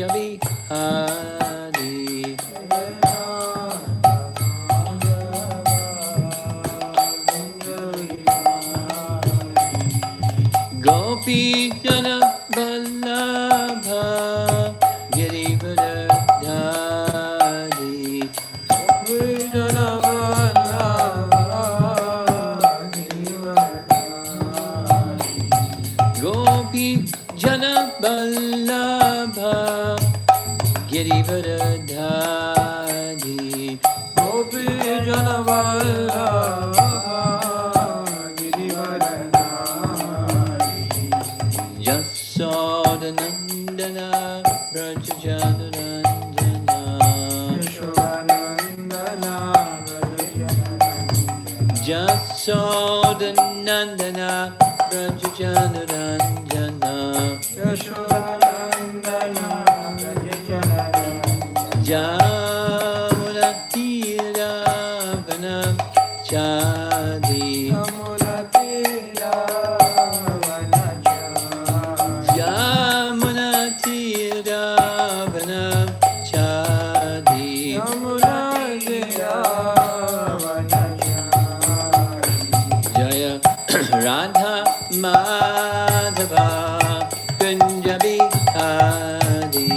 Bihari. Gopi Jana Vallabha Girivardhari. Gopi Jana Vallabha Girivardhari. Gopi Jana Vallabha Girivardhari. Yasodanandana Brajajanarandana. Yashodanandana Yasodanandana Brajajanarandana. Yashodanandana Jamuna Tira Vanam Chadi. Jamuna Tira Vanam Chadi. Jaya Radha Madhava Kunja Bihari.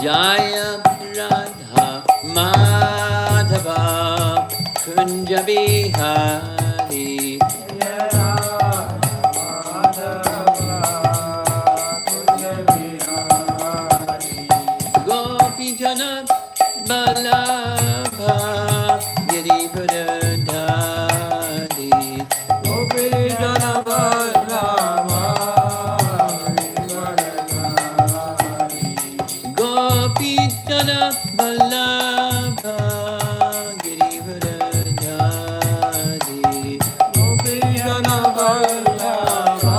Jaya Radha Madhava Kunja Bihari. Gopi Jana Vallabha Girivardhari. Gopi Jana Vallabha Gopi Jana Vallabha Girivardhari. Gopi Jana Vallabha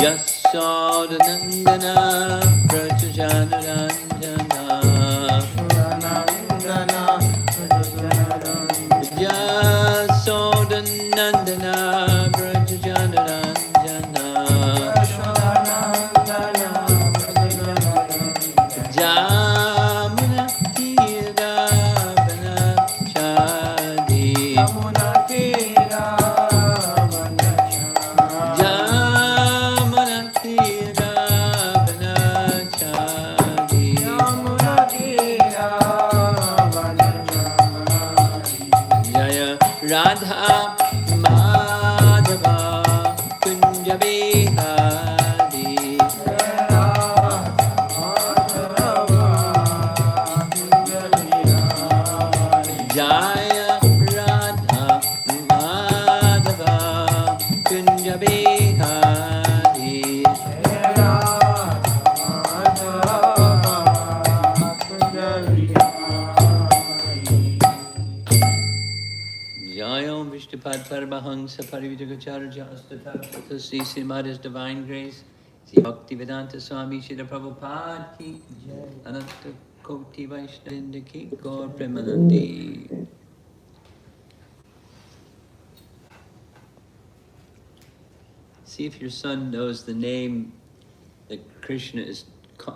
Yasodanandana Brajajanarandana. Yasodanandana Brajajanarandana. Jamuna Tira Vanam Chadi. Jamuna Tira Vanam Chadi. Jaya Radha Madhava Kunja Bihari. Jaya Radha Madhava Kunja Bihari. Jaya Om Vishnupad Paramahansa Parivijagacharya Astatara Sri Madha's Divine Grace Sri Bhaktivedanta Swami Srila Prabhupada Ki Jai. Ananta Koti Vaishnava Ki Gaur Premanandi. See if your son knows the name that Krishna is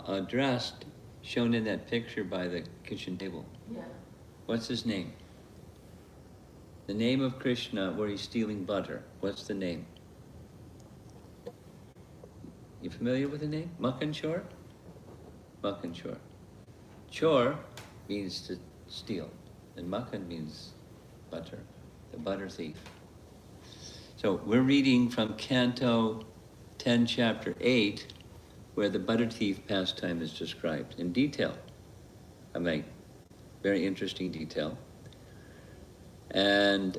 addressed, shown in that picture by the kitchen table. Yeah. What's his name? The name of Krishna where he's stealing butter. What's the name? You familiar with the name? Makhan Chor? Makhan Chor. Chor means to steal, and Makhan means butter, the butter thief. So we're reading from Canto 10, Chapter 8, where the butter thief pastime is described in detail. I mean, very interesting detail. And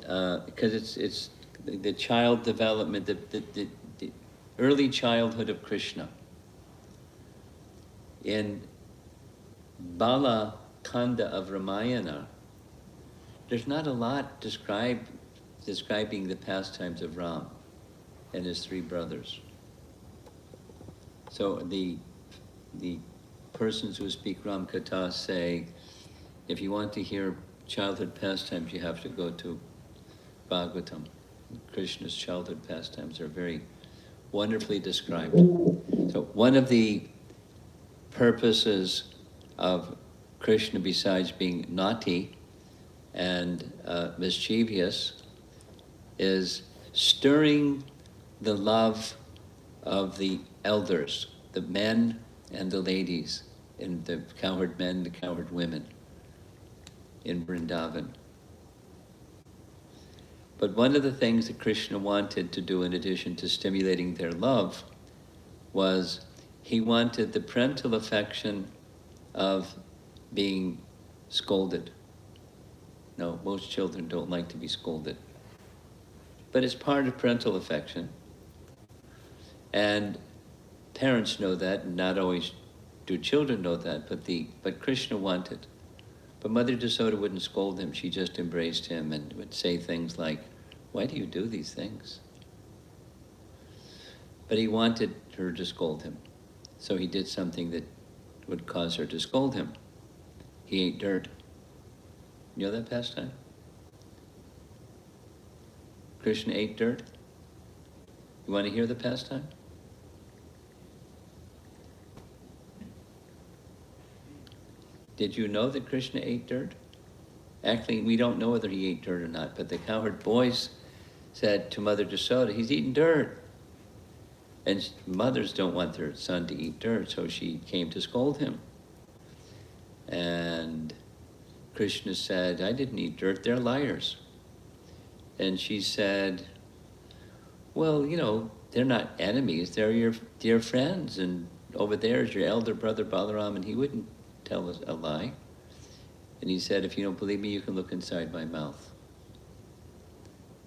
because it's the child development, the early childhood of Krishna. In Bala Kanda of Ramayana, there's not a lot describing the pastimes of Ram and his three brothers. So the persons who speak Ram Katha say, if you want to hear childhood pastimes, you have to go to Bhagavatam. Krishna's childhood pastimes are very wonderfully described. So one of the purposes of Krishna, besides being naughty and mischievous, is stirring the love of the elders, the men and the ladies, and the cowherd men, the cowherd women in Vrindavan. But one of the things that Krishna wanted to do, in addition to stimulating their love, was he wanted the parental affection of being scolded. No, most children don't like to be scolded. But it's part of parental affection. And parents know that, and not always do children know that, but Krishna wanted. But Mother Yasoda wouldn't scold him, she just embraced him and would say things like, "Why do you do these things?" But he wanted her to scold him. So he did something that would cause her to scold him. He ate dirt. You know that pastime? Krishna ate dirt. You want to hear the pastime? Did you know that Krishna ate dirt? Actually, we don't know whether he ate dirt or not, but the cowherd boys said to Mother Yasoda, "He's eating dirt." And mothers don't want their son to eat dirt, so she came to scold him. And Krishna said, "I didn't eat dirt, they're liars." And she said, "Well, they're not enemies, they're your dear friends, and over there is your elder brother Balaram, and he wouldn't tell us a lie." And he said, "If you don't believe me, you can look inside my mouth."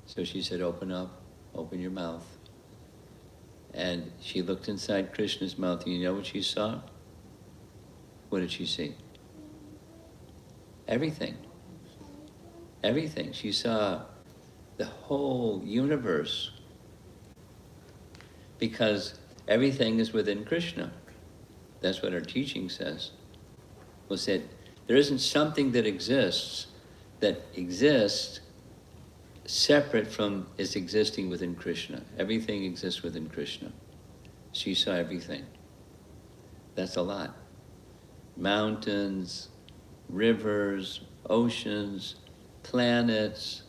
So she said, open your mouth. And she looked inside Krishna's mouth, and you know what she saw? What did she see? Everything. Everything. She saw the whole universe, because everything is within Krishna. That's what our teaching says. Well, said, there isn't something that exists separate from its existing within Krishna. Everything exists within Krishna. She saw everything. That's a lot. Mountains, rivers, oceans, planets,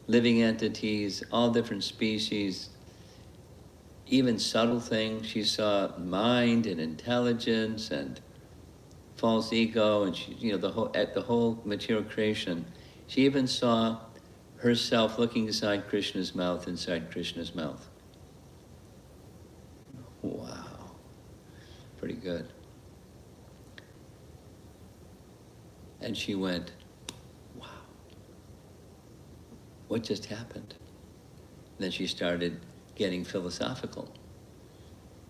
living entities, all different species, even subtle things. She saw mind and intelligence and false ego, and the whole material creation. She even saw herself looking inside Krishna's mouth. Wow, pretty good. And she went, wow, what just happened? And then she started getting philosophical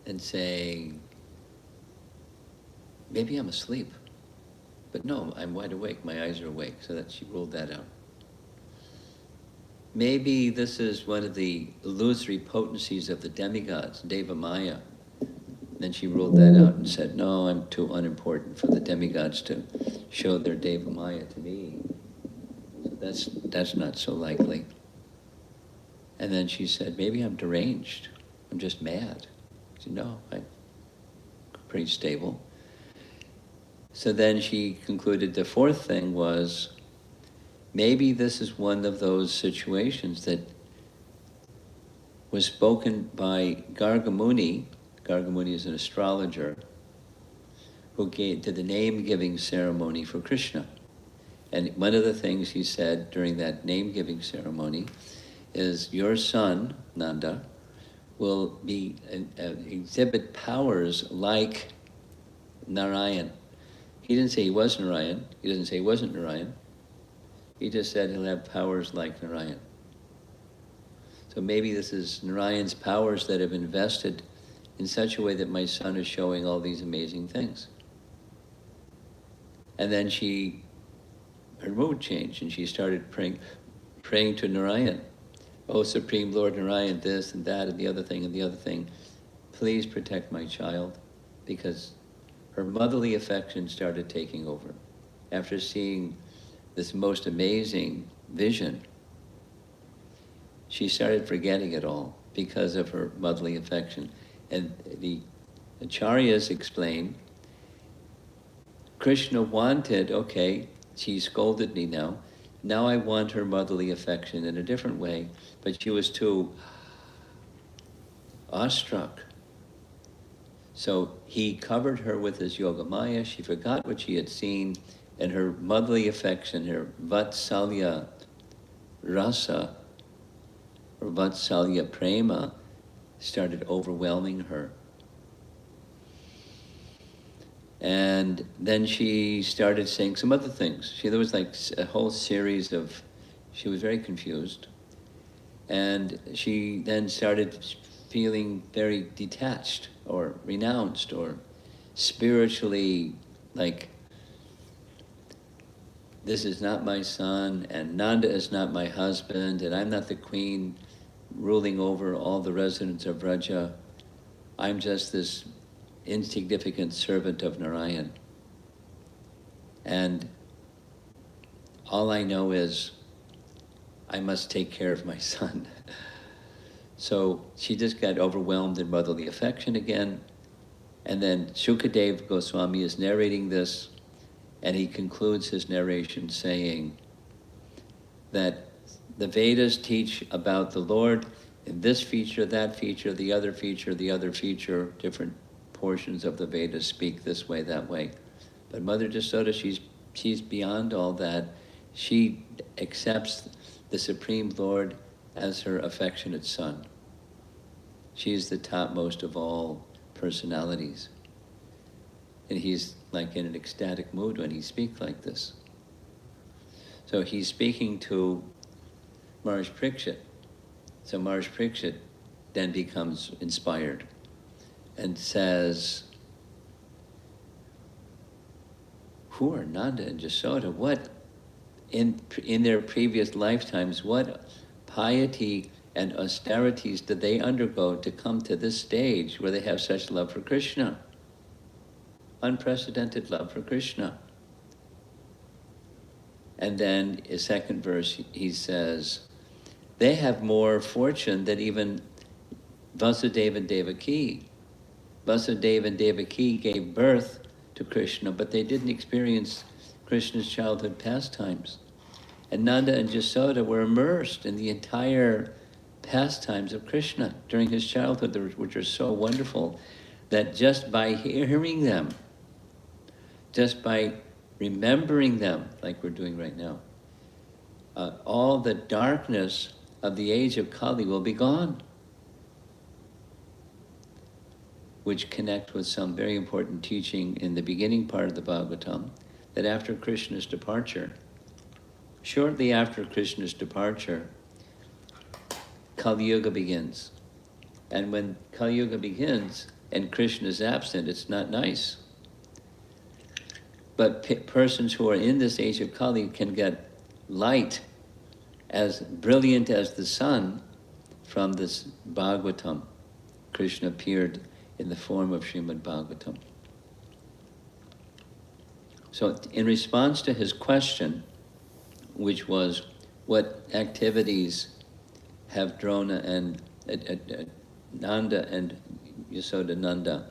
and saying, maybe I'm asleep. But no, I'm wide awake, my eyes are awake, so that she ruled that out. Maybe this is one of the illusory potencies of the demigods, Deva Maya. Then she ruled that out and said, no, I'm too unimportant for the demigods to show their Deva Maya to me. So that's not so likely. And then she said, maybe I'm deranged. I'm just mad. I said, no, I'm pretty stable. So then she concluded the fourth thing was, maybe this is one of those situations that was spoken by Gargamuni. Gargamuni is an astrologer who did the name-giving ceremony for Krishna. And one of the things he said during that name-giving ceremony is, your son, Nanda, will exhibit powers like Narayan. He didn't say he was Narayan. He doesn't say he wasn't Narayan. He just said he'll have powers like Narayan. So maybe this is Narayan's powers that have invested in such a way that my son is showing all these amazing things. And then her mood changed, and she started praying to Narayan. Oh, Supreme Lord Narayan, this and that and the other thing, please protect my child, because her motherly affection started taking over. After seeing this most amazing vision, she started forgetting it all because of her motherly affection. And the Acharyas explain, Krishna wanted, okay, she scolded me now I want her motherly affection in a different way, but she was too awestruck. So he covered her with his Yogamaya, she forgot what she had seen, and her motherly affection, her Vatsalya rasa, or Vatsalya prema, started overwhelming her. And then she started saying some other things. There was like a whole series of, she was very confused. And she then started feeling very detached or renounced or spiritually like, this is not my son, and Nanda is not my husband, and I'm not the queen ruling over all the residents of Vraja. I'm just this insignificant servant of Narayan. And all I know is I must take care of my son. So she just got overwhelmed in motherly affection again. And then Shukadev Goswami is narrating this, and he concludes his narration saying that the Vedas teach about the Lord in this feature, that feature, the other feature, the other feature. Different portions of the Vedas speak this way, that way. But Mother Jasoda, she's beyond all that. She accepts the Supreme Lord as her affectionate son. She's the topmost of all personalities. And he's like in an ecstatic mood when he speaks like this. So he's speaking to Maharaj Parikshit. So Maharaj Parikshit then becomes inspired and says, who are Nanda and Jasoda? What, in their previous lifetimes, what piety and austerities did they undergo to come to this stage where they have such love for Krishna? Unprecedented love for Krishna. And then in second verse, he says, they have more fortune than even Vasudeva and Devaki. Vasudeva and Devaki gave birth to Krishna, but they didn't experience Krishna's childhood pastimes. And Nanda and Jasoda were immersed in the entire pastimes of Krishna during his childhood, which are so wonderful that just by hearing them, just by remembering them, like we're doing right now, all the darkness of the age of Kali will be gone, which connect with some very important teaching in the beginning part of the Bhagavatam, that after Krishna's departure, shortly after Krishna's departure, Kali Yuga begins. And when Kali Yuga begins and Krishna is absent, it's not nice. But persons who are in this age of Kali can get light as brilliant as the sun from this Bhagavatam. Krishna appeared in the form of Srimad Bhagavatam. So in response to his question, which was, what activities have Drona and Nanda and Yasoda Nanda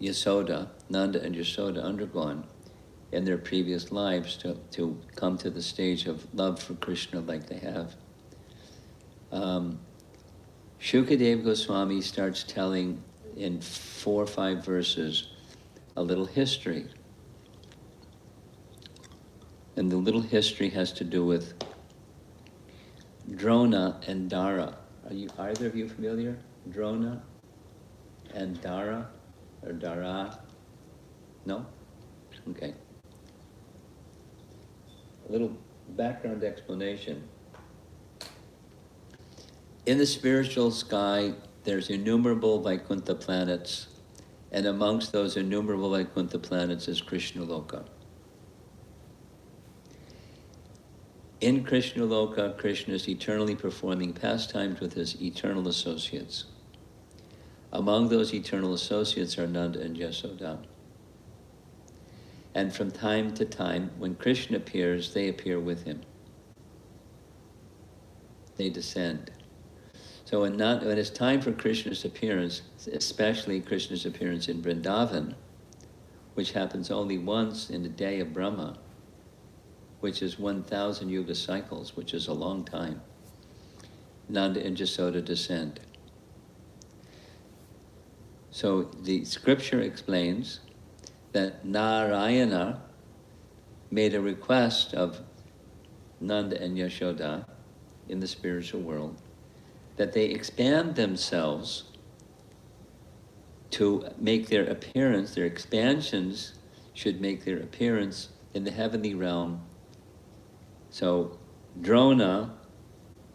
and Yasoda undergone in their previous lives to come to the stage of love for Krishna like they have. Shukadev Goswami starts telling in 4 or 5 verses a little history. And the little history has to do with Drona and Dara. Are either of you familiar? Drona and Dara, or Dara? No? Okay. A little background explanation. In the spiritual sky, there's innumerable Vaikuntha planets, and amongst those innumerable Vaikuntha planets is Krishna Loka. In Krishna Loka, Krishna is eternally performing pastimes with his eternal associates. Among those eternal associates are Nanda and Yasoda. And from time to time, when Krishna appears, they appear with him. They descend. So when it's time for Krishna's appearance, especially Krishna's appearance in Vrindavan, which happens only once in the day of Brahma, which is 1,000 yuga cycles, which is a long time, Nanda and Jasoda descend. So the scripture explains that Narayana made a request of Nanda and Yashoda in the spiritual world that they expand themselves to make their appearance, their expansions should make their appearance in the heavenly realm. So Drona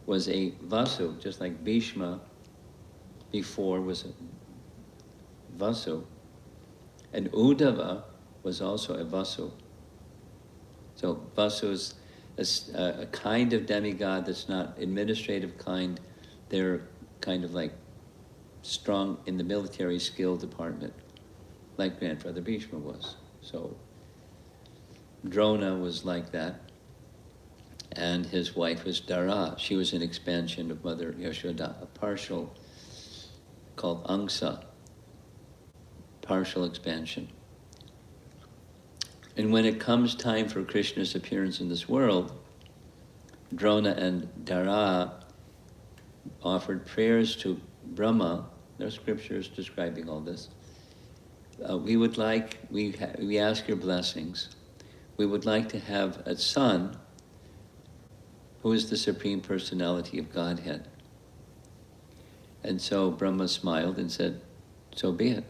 was a Vasu, just like Bhishma before was a Vasu. And Uddhava was also a Vasu. So Vasu is a kind of demigod that's not administrative kind. They're kind of like strong in the military skill department, like Grandfather Bhishma was. So Drona was like that. And his wife was Dara. She was an expansion of Mother Yashoda, a partial, called Angsa, partial expansion. And when it comes time for Krishna's appearance in this world, Drona and Dara offered prayers to Brahma. There are scriptures describing all this. We ask your blessings. We would like to have a son who is the Supreme Personality of Godhead. And so Brahma smiled and said, so be it.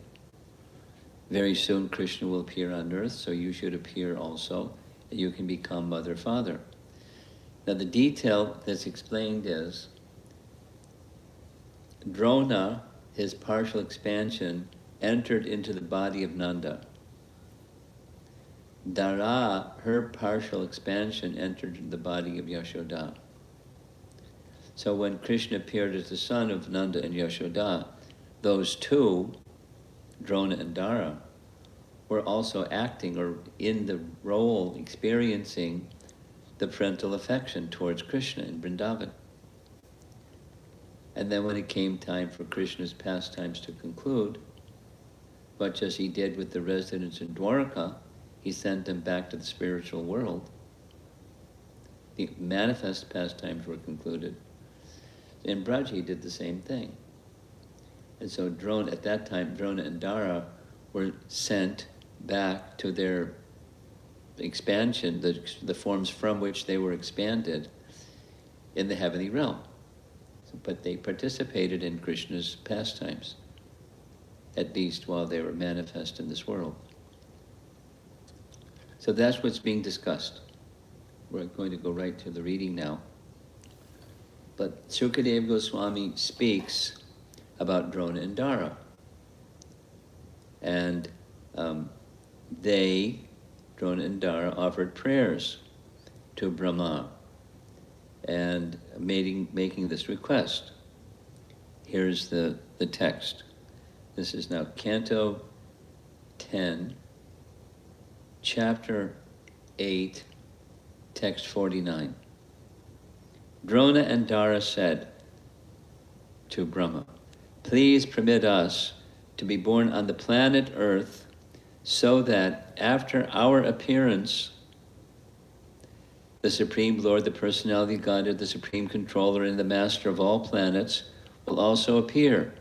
Very soon Krishna will appear on earth, so you should appear also, and you can become mother, father. Now the detail that's explained is, Drona, his partial expansion, entered into the body of Nanda. Dara, her partial expansion, entered into the body of Yashoda. So when Krishna appeared as the son of Nanda and Yashoda, those two, Drona and Dara, were also acting or in the role, experiencing the parental affection towards Krishna in Vrindavan. And then when it came time for Krishna's pastimes to conclude, much as he did with the residents in Dwarka, he sent them back to the spiritual world. The manifest pastimes were concluded. In Braj, he did the same thing. And so at that time, Drona and Dara were sent back to their expansion, the forms from which they were expanded in the heavenly realm. But they participated in Krishna's pastimes, at least while they were manifest in this world. So that's what's being discussed. We're going to go right to the reading now. But Sukadeva Goswami speaks about Drona and Dara. And Drona and Dara, offered prayers to Brahma and making this request. Here's the text. This is now Canto 10, Chapter 8, Text 49. Drona and Dara said to Brahma, please permit us to be born on the planet Earth so that after our appearance, the Supreme Lord, the Personality of Godhead, the Supreme Controller, and the Master of all planets will also appear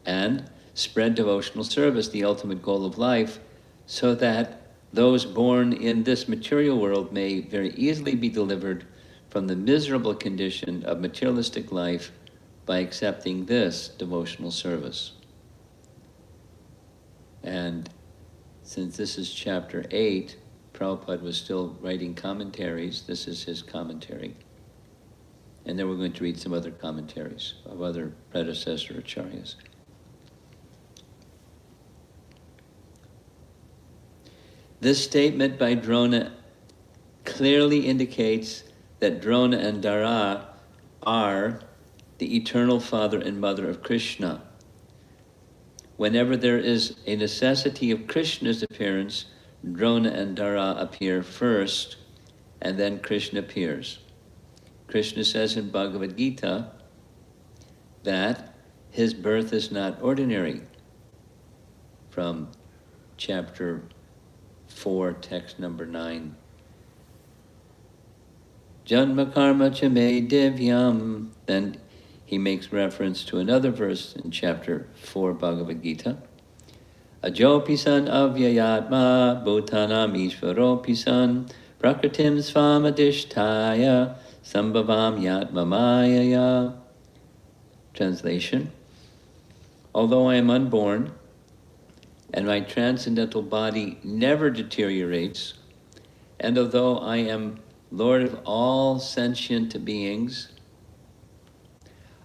and spread devotional service, the ultimate goal of life, so that those born in this material world may very easily be delivered from the miserable condition of materialistic life by accepting this devotional service. And since this is chapter 8, Prabhupada was still writing commentaries. This is his commentary. And then we're going to read some other commentaries of other predecessor acharyas. This statement by Drona clearly indicates that Drona and Dara are the eternal father and mother of Krishna. Whenever there is a necessity of Krishna's appearance, Drona and Dara appear first, and then Krishna appears. Krishna says in Bhagavad Gita that his birth is not ordinary, from chapter 4, text number 9. Janma karma cha me divyam. Then he makes reference to another verse in chapter 4 Bhagavad Gita. Ajopisan avyayatma bhutanam ishvaropisan prakritim svamadishtaya sambhavam yatma mayaya. Translation: although I am unborn and my transcendental body never deteriorates, and although I am Lord of all sentient beings,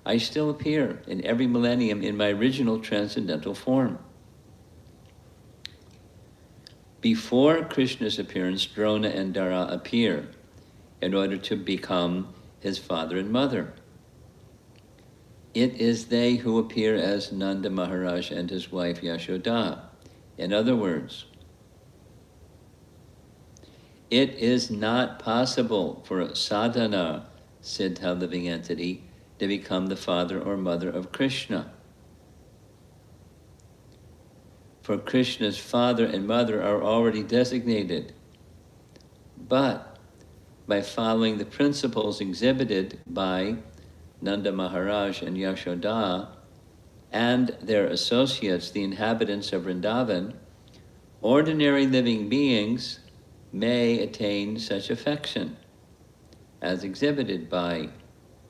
I still appear in every millennium in my original transcendental form. Before Krishna's appearance, Drona and Dara appear in order to become his father and mother. It is they who appear as Nanda Maharaj and his wife Yashoda. In other words, it is not possible for a sadhana, siddha living entity, to become the father or mother of Krishna. For Krishna's father and mother are already designated. But by following the principles exhibited by Nanda Maharaj and Yashoda and their associates, the inhabitants of Vrindavan, ordinary living beings may attain such affection as exhibited by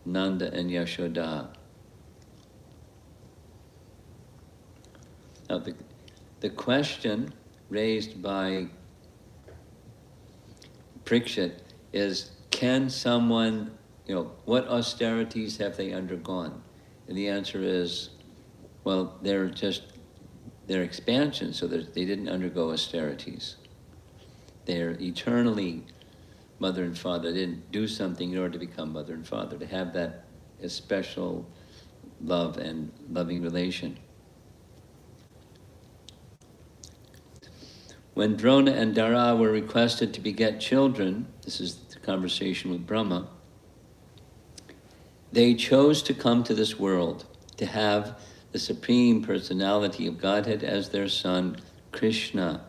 Nanda and Yashoda. Now, the question raised by Parikshit is, can someone, what austerities have they undergone? And the answer is, well, they're expansion, so they didn't undergo austerities. They're eternally mother and father. They didn't do something in order to become mother and father, to have that special love and loving relation. When Drona and Dara were requested to beget children, this is the conversation with Brahma, they chose to come to this world, to have the Supreme Personality of Godhead as their son, Krishna.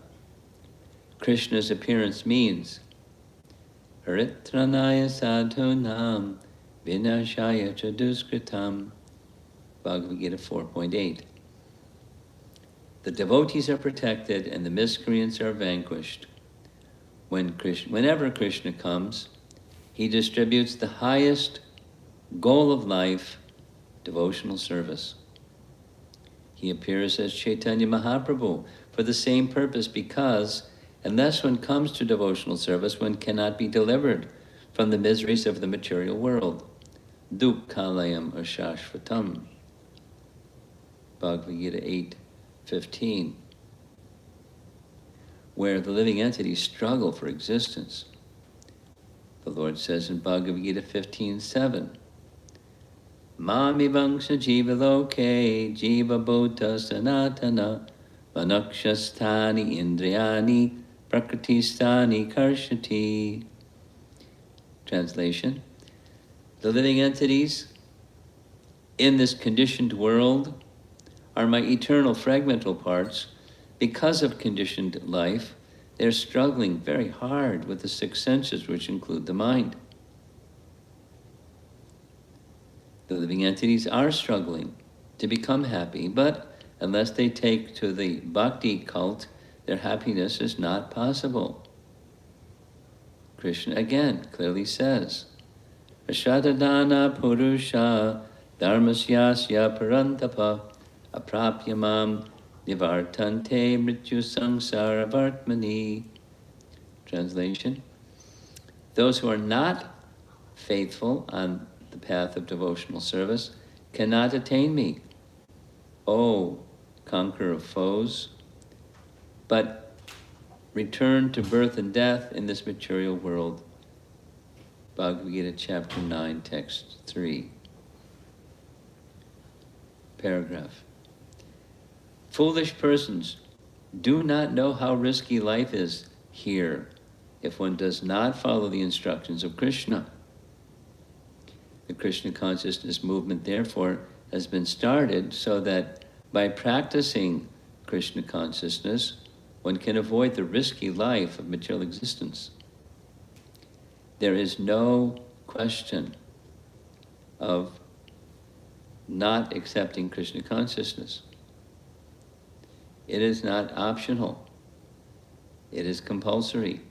Krishna's appearance means Haritranaya sadhunam vinashaya chaduskritam. Bhagavad Gita 4.8. The devotees are protected and the miscreants are vanquished. Whenever Krishna comes, he distributes the highest goal of life, devotional service. He appears as Chaitanya Mahaprabhu for the same purpose, because unless one comes to devotional service, one cannot be delivered from the miseries of the material world. Dukkhalayam ashashvatam. Bhagavad Gita 8:15, where the living entities struggle for existence. The Lord says in Bhagavad Gita 15:7, Mamivangsha jiva loke jiva bodha sanatana manakshasthani indriyani prakritistani karshati. Translation: the living entities in this conditioned world are my eternal fragmental parts. Because of conditioned life, they're struggling very hard with the six senses, which include the mind. The living entities are struggling to become happy, but unless they take to the bhakti cult, their happiness is not possible. Krishna again clearly says, Ashadadana purusha dharmasyasya parantapa aprapyamam nivartante mrityu samsara vartmani. Translation: those who are not faithful on the path of devotional service cannot attain me, O conqueror of foes, but return to birth and death in this material world. Bhagavad Gita chapter 9, text 3. Paragraph. Foolish persons do not know how risky life is here if one does not follow the instructions of Krishna. The Krishna consciousness movement, therefore, has been started so that by practicing Krishna consciousness, one can avoid the risky life of material existence. There is no question of not accepting Krishna consciousness. It is not optional. It is compulsory.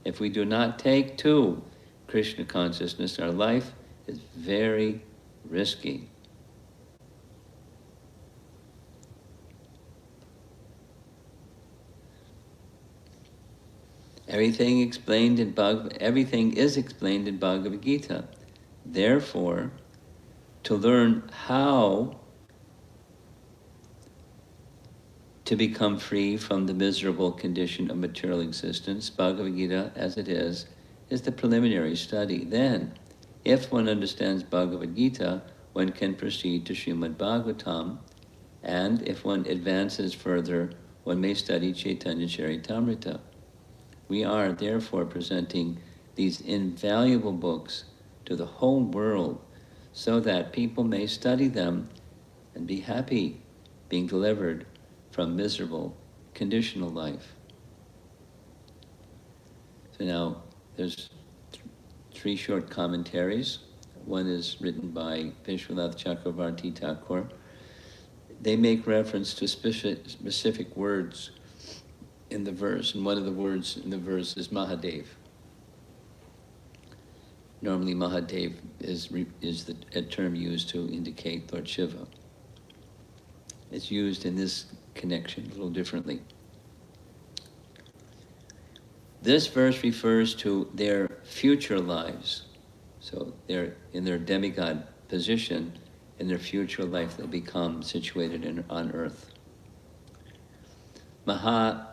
If we do not take to Krishna consciousness, our life is very risky. Everything is explained in Bhagavad Gita. Therefore, to learn how to become free from the miserable condition of material existence, Bhagavad Gita, as it is the preliminary study. Then, if one understands Bhagavad Gita, one can proceed to Srimad Bhagavatam, and if one advances further, one may study Chaitanya Charitamrita. We are therefore presenting these invaluable books to the whole world so that people may study them and be happy being delivered from miserable conditional life. So now there's three short commentaries. One is written by Vishwanath Chakravarti Thakur. They make reference to specific words in the verse, and one of the words in the verse is Mahadev. Normally Mahadev is a term used to indicate Lord Shiva. It's used in this connection a little differently. This verse refers to their future lives. So they're in their demigod position. In their future life, they'll become situated on earth. Mahadeva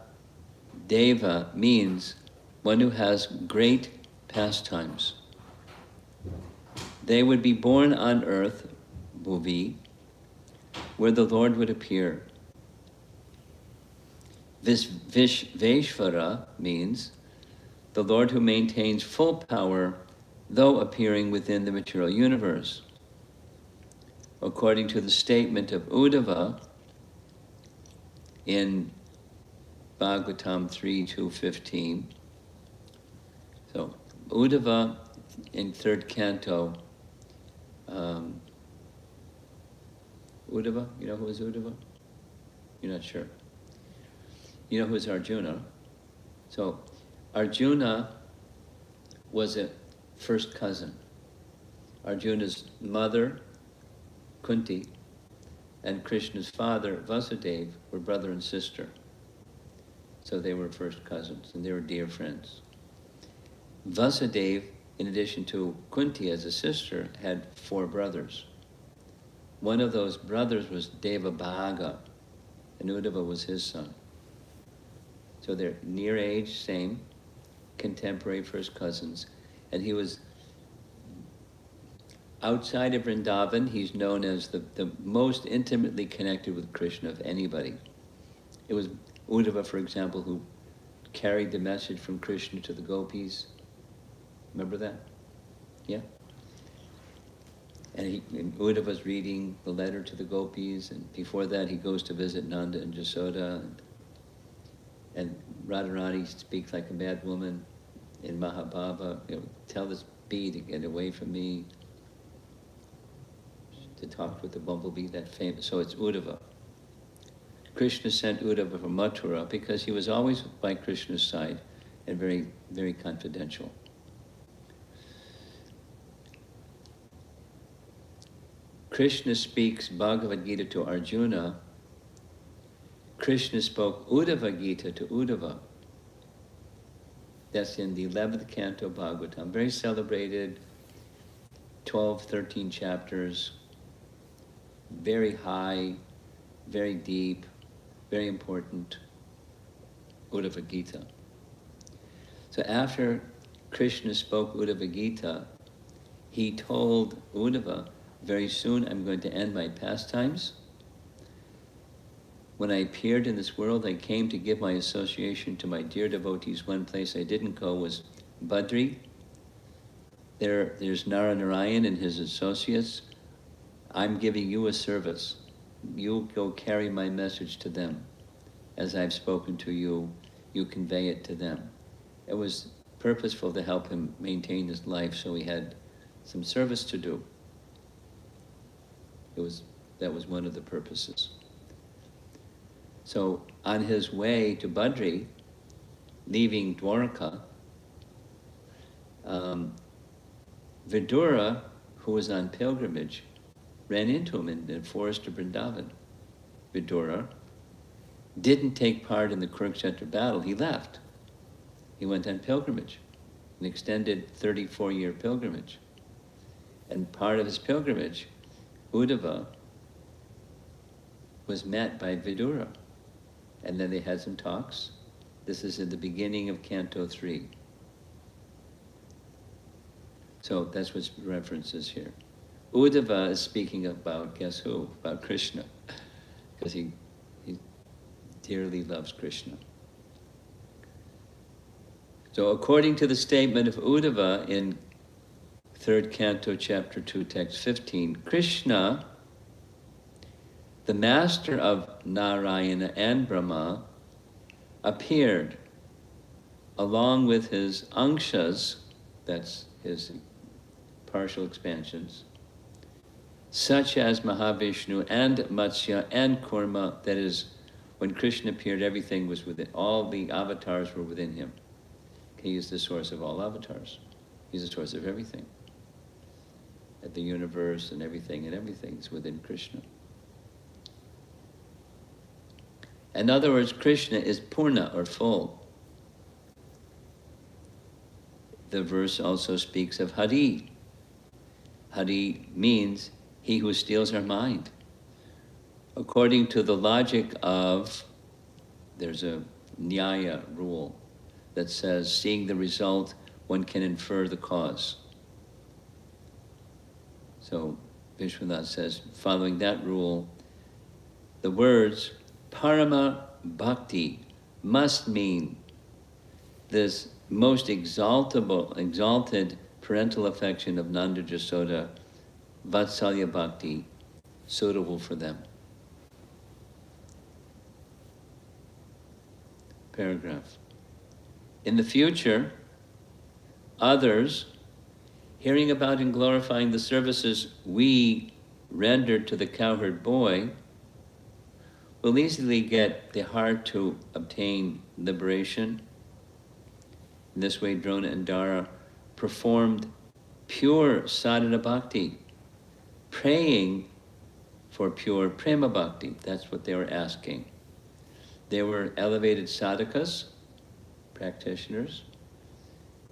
means one who has great pastimes. They would be born on earth, Bhuvi, where the Lord would appear. Vishveshvara means the Lord who maintains full power, though appearing within the material universe. According to the statement of Uddhava in Bhagavatam 3:2-15. So Uddhava in third canto, Uddhava, you know who is Uddhava? You're not sure. You know who is Arjuna? So Arjuna was a first cousin. Arjuna's mother, Kunti, and Krishna's father, Vasudeva, were brother and sister. So they were first cousins, and they were dear friends. Vasudeva, in addition to Kunti as a sister, had 4 brothers. One of those brothers was Devabhaga, and Uddhava was his son. So they're near age, same, contemporary first cousins. And he was outside of Vrindavan, he's known as the most intimately connected with Krishna of anybody. It was Uddhava, for example, who carried the message from Krishna to the gopis. Remember that? Yeah? And Uddhava's reading the letter to the gopis, and before that he goes to visit Nanda and Jasoda, and Radharani speaks like a mad woman in Mahabhava, tell this bee to get away from me, to talk with the bumblebee, that famous, so it's Uddhava. Krishna sent Uddhava from Mathura because he was always by Krishna's side and very, very confidential. Krishna speaks Bhagavad Gita to Arjuna. Krishna spoke Uddhava Gita to Uddhava. That's in the 11th canto of Bhagavatam. Very celebrated, 12, 13 chapters, very high, very deep, very important Uddhava Gita. So after Krishna spoke Uddhava Gita, he told Uddhava, very soon I'm going to end my pastimes, when I appeared in this world, I came to give my association to my dear devotees. One place I didn't go was Badri. There's Narayan and his associates. I'm giving you a service. You go carry my message to them. As I've spoken to you, you convey it to them. It was purposeful to help him maintain his life, so he had some service to do. That was one of the purposes. So on his way to Badri, leaving Dwarka, Vidura, who was on pilgrimage, ran into him in the forest of Vrindavan. Vidura didn't take part in the Kurukshetra battle. He left. He went on pilgrimage, an extended 34-year pilgrimage. And part of his pilgrimage, Uddhava was met by Vidura. And then they had some talks. This is at the beginning of Canto 3. So that's what references here. Uddhava is speaking about, guess who? About Krishna. Because he dearly loves Krishna. So according to the statement of Uddhava in 3rd Canto, Chapter 2, Text 15, Krishna, the master of Narayana and Brahma, appeared along with his angshas, that's his partial expansions, such as Mahavishnu and Matsya and Kurma. That is, when Krishna appeared, everything was within, all the avatars were within him. He is the source of all avatars. He's the source of everything. At the universe and everything is within Krishna. In other words, Krishna is Purna, or full. The verse also speaks of Hari. Hari means he who steals our mind. According to the logic of, there's a Nyaya rule that says, seeing the result, one can infer the cause. So Vishwanath says, following that rule, the words Parama Bhakti must mean this most exalted parental affection of Nanda Jasoda, Vatsalya Bhakti, suitable for them. Paragraph. In the future, others, hearing about and glorifying the services we rendered to the cowherd boy, will easily get the heart to obtain liberation. In this way, Drona and Dara performed pure sadhana bhakti, praying for pure prema bhakti. That's what they were asking. They were elevated sadhakas, practitioners,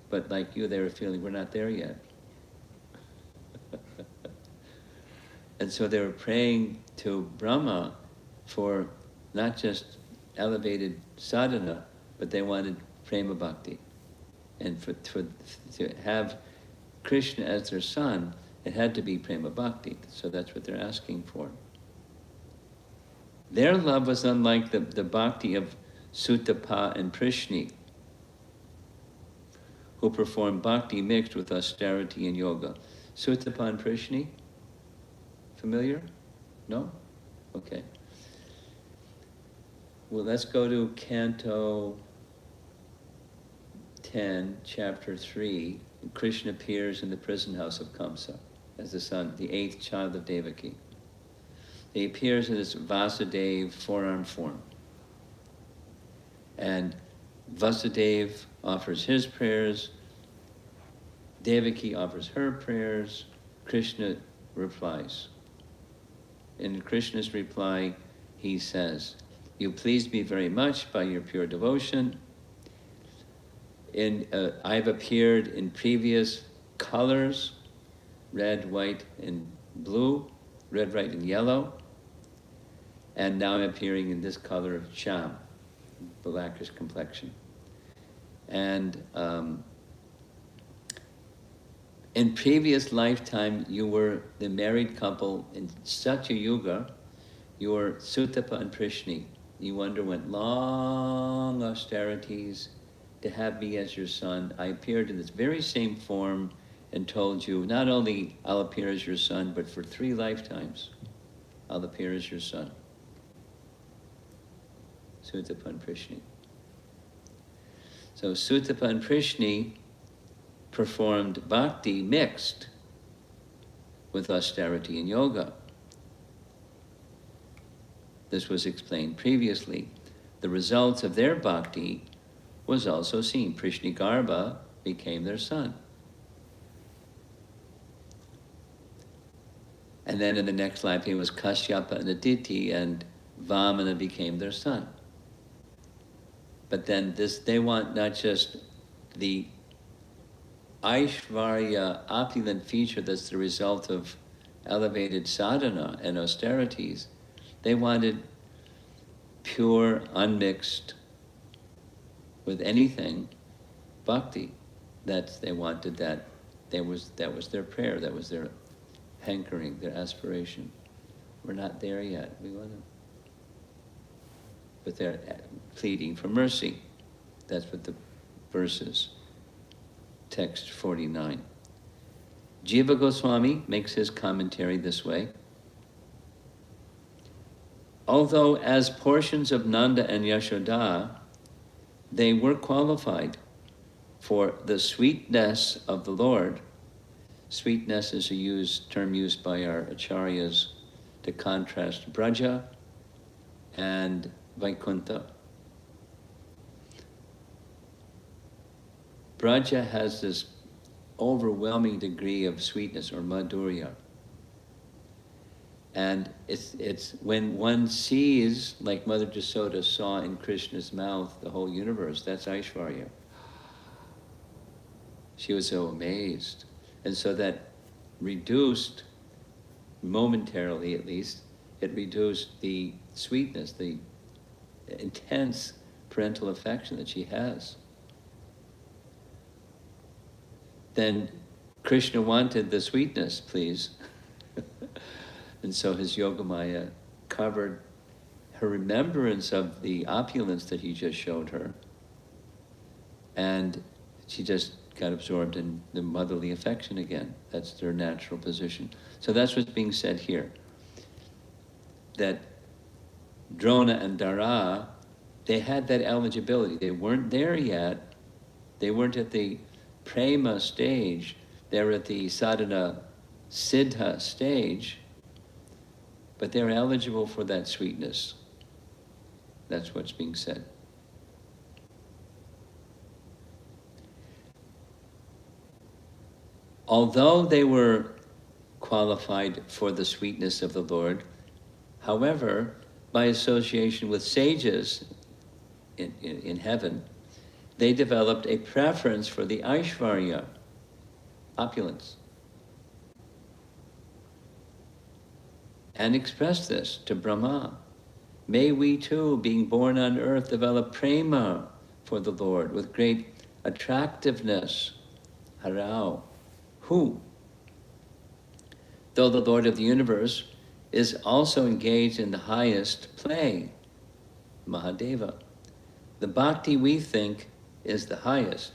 but like you, they were feeling, we're not there yet. And so they were praying to Brahma for not just elevated sadhana, but they wanted prema bhakti. And to have Krishna as their son, it had to be prema bhakti. So that's what they're asking for. Their love was unlike the bhakti of Sutapa and Prishni, who performed bhakti mixed with austerity and yoga. Sutapa and Prishni? Familiar? No? Okay. Well, let's go to Canto 10, Chapter 3. Krishna appears in the prison house of Kamsa as the son, the 8th child of Devaki. He appears in this Vasudeva four-arm form. And Vasudeva offers his prayers, Devaki offers her prayers, Krishna replies. In Krishna's reply, he says, "You pleased me very much by your pure devotion. I've appeared in previous colors, red, white, and blue, red, white, and yellow, and now I'm appearing in this color of sham, blackish complexion. And in previous lifetime, you were the married couple in Satya Yuga. You were Sutapa and Prishni. You underwent long austerities to have me as your son. I appeared in this very same form and told you, not only I'll appear as your son, but for 3 lifetimes, I'll appear as your son. Sutapan and Prishni. So Sutapa and Prishni performed bhakti mixed with austerity and yoga. This was explained previously. The results of their bhakti was also seen. Prishnigarbha became their son. And then in the next life, it was Kashyapa and Aditi, and Vamana became their son. But then they want not just the Aishvarya opulent feature that's the result of elevated sadhana and austerities. They wanted pure, unmixed with anything bhakti. They wanted that. That was their prayer. That was their hankering, their aspiration. We're not there yet. We want to. But they're pleading for mercy. That's what the verse is. Text 49. Jiva Goswami makes his commentary this way. Although as portions of Nanda and Yashoda, they were qualified for the sweetness of the Lord. Sweetness is a term used by our acharyas to contrast Braja and Vaikuntha. Braja has this overwhelming degree of sweetness, or madhurya. And it's when one sees, like Mother Jasoda saw in Krishna's mouth, the whole universe, that's Aishvarya. She was so amazed. And so that reduced, momentarily at least, it reduced the sweetness, the intense parental affection that she has. Then Krishna wanted the sweetness, please. And so his Yogamaya covered her remembrance of the opulence that he just showed her. And she just got absorbed in the motherly affection again. That's their natural position. So that's what's being said here. That Drona and Dara, they had that eligibility. They weren't there yet. They weren't at the prema stage. They're at the sadhana siddha stage. But they're eligible for that sweetness. That's what's being said. Although they were qualified for the sweetness of the Lord, however, by association with sages in heaven, they developed a preference for the Aishvarya, opulence, and expressed this to Brahma. May we too, being born on earth, develop prema for the Lord with great attractiveness. Harau. Who, though the Lord of the universe, is also engaged in the highest play, Mahadeva. The bhakti we think is the highest.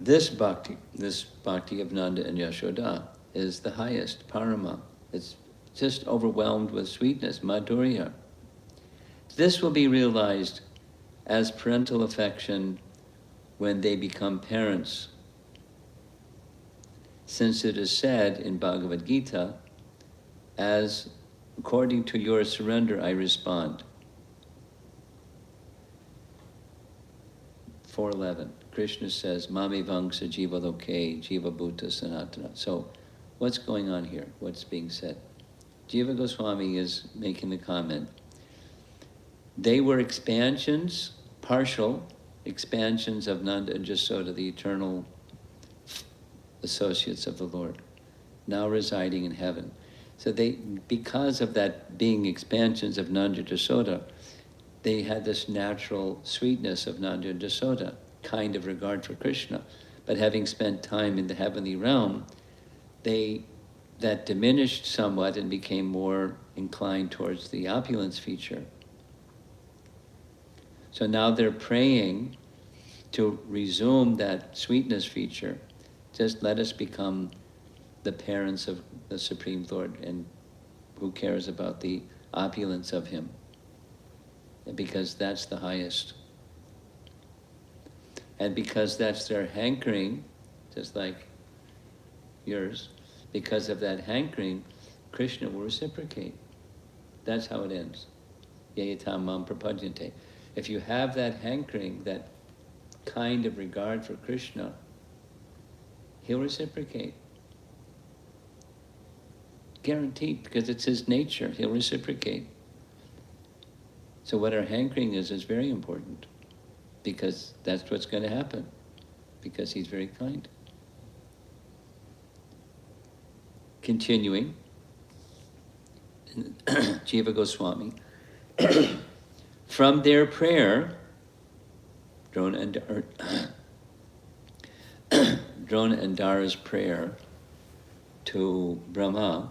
This bhakti of Nanda and Yashoda, is the highest, parama. It's just overwhelmed with sweetness, madhurya. This will be realized as parental affection when they become parents. Since it is said in Bhagavad Gita, as according to your surrender I respond. 4:11, Krishna says, Mami Vangsa Jiva Loke Jiva Bhuta Sanatana. So what's going on here? What's being said? Jiva Goswami is making the comment. They were expansions, partial expansions of Nanda and Jasoda, the eternal associates of the Lord, now residing in heaven. So they, because of that being expansions of Nanda and Jasoda, they had this natural sweetness of Nanda and Jasoda, kind of regard for Krishna. But having spent time in the heavenly realm, that diminished somewhat and became more inclined towards the opulence feature. So now they're praying to resume that sweetness feature. Just let us become the parents of the Supreme Lord, and who cares about the opulence of him? Because that's the highest. And because that's their hankering, just like yours, because of that hankering, Krishna will reciprocate. That's how it ends. Yayatam mam prapadyante. If you have that hankering, that kind of regard for Krishna, he'll reciprocate. Guaranteed, because it's his nature, he'll reciprocate. So what our hankering is very important, because that's what's going to happen, because he's very kind. Continuing, Jiva Goswami, from their prayer, Drona and Dara's prayer to Brahma,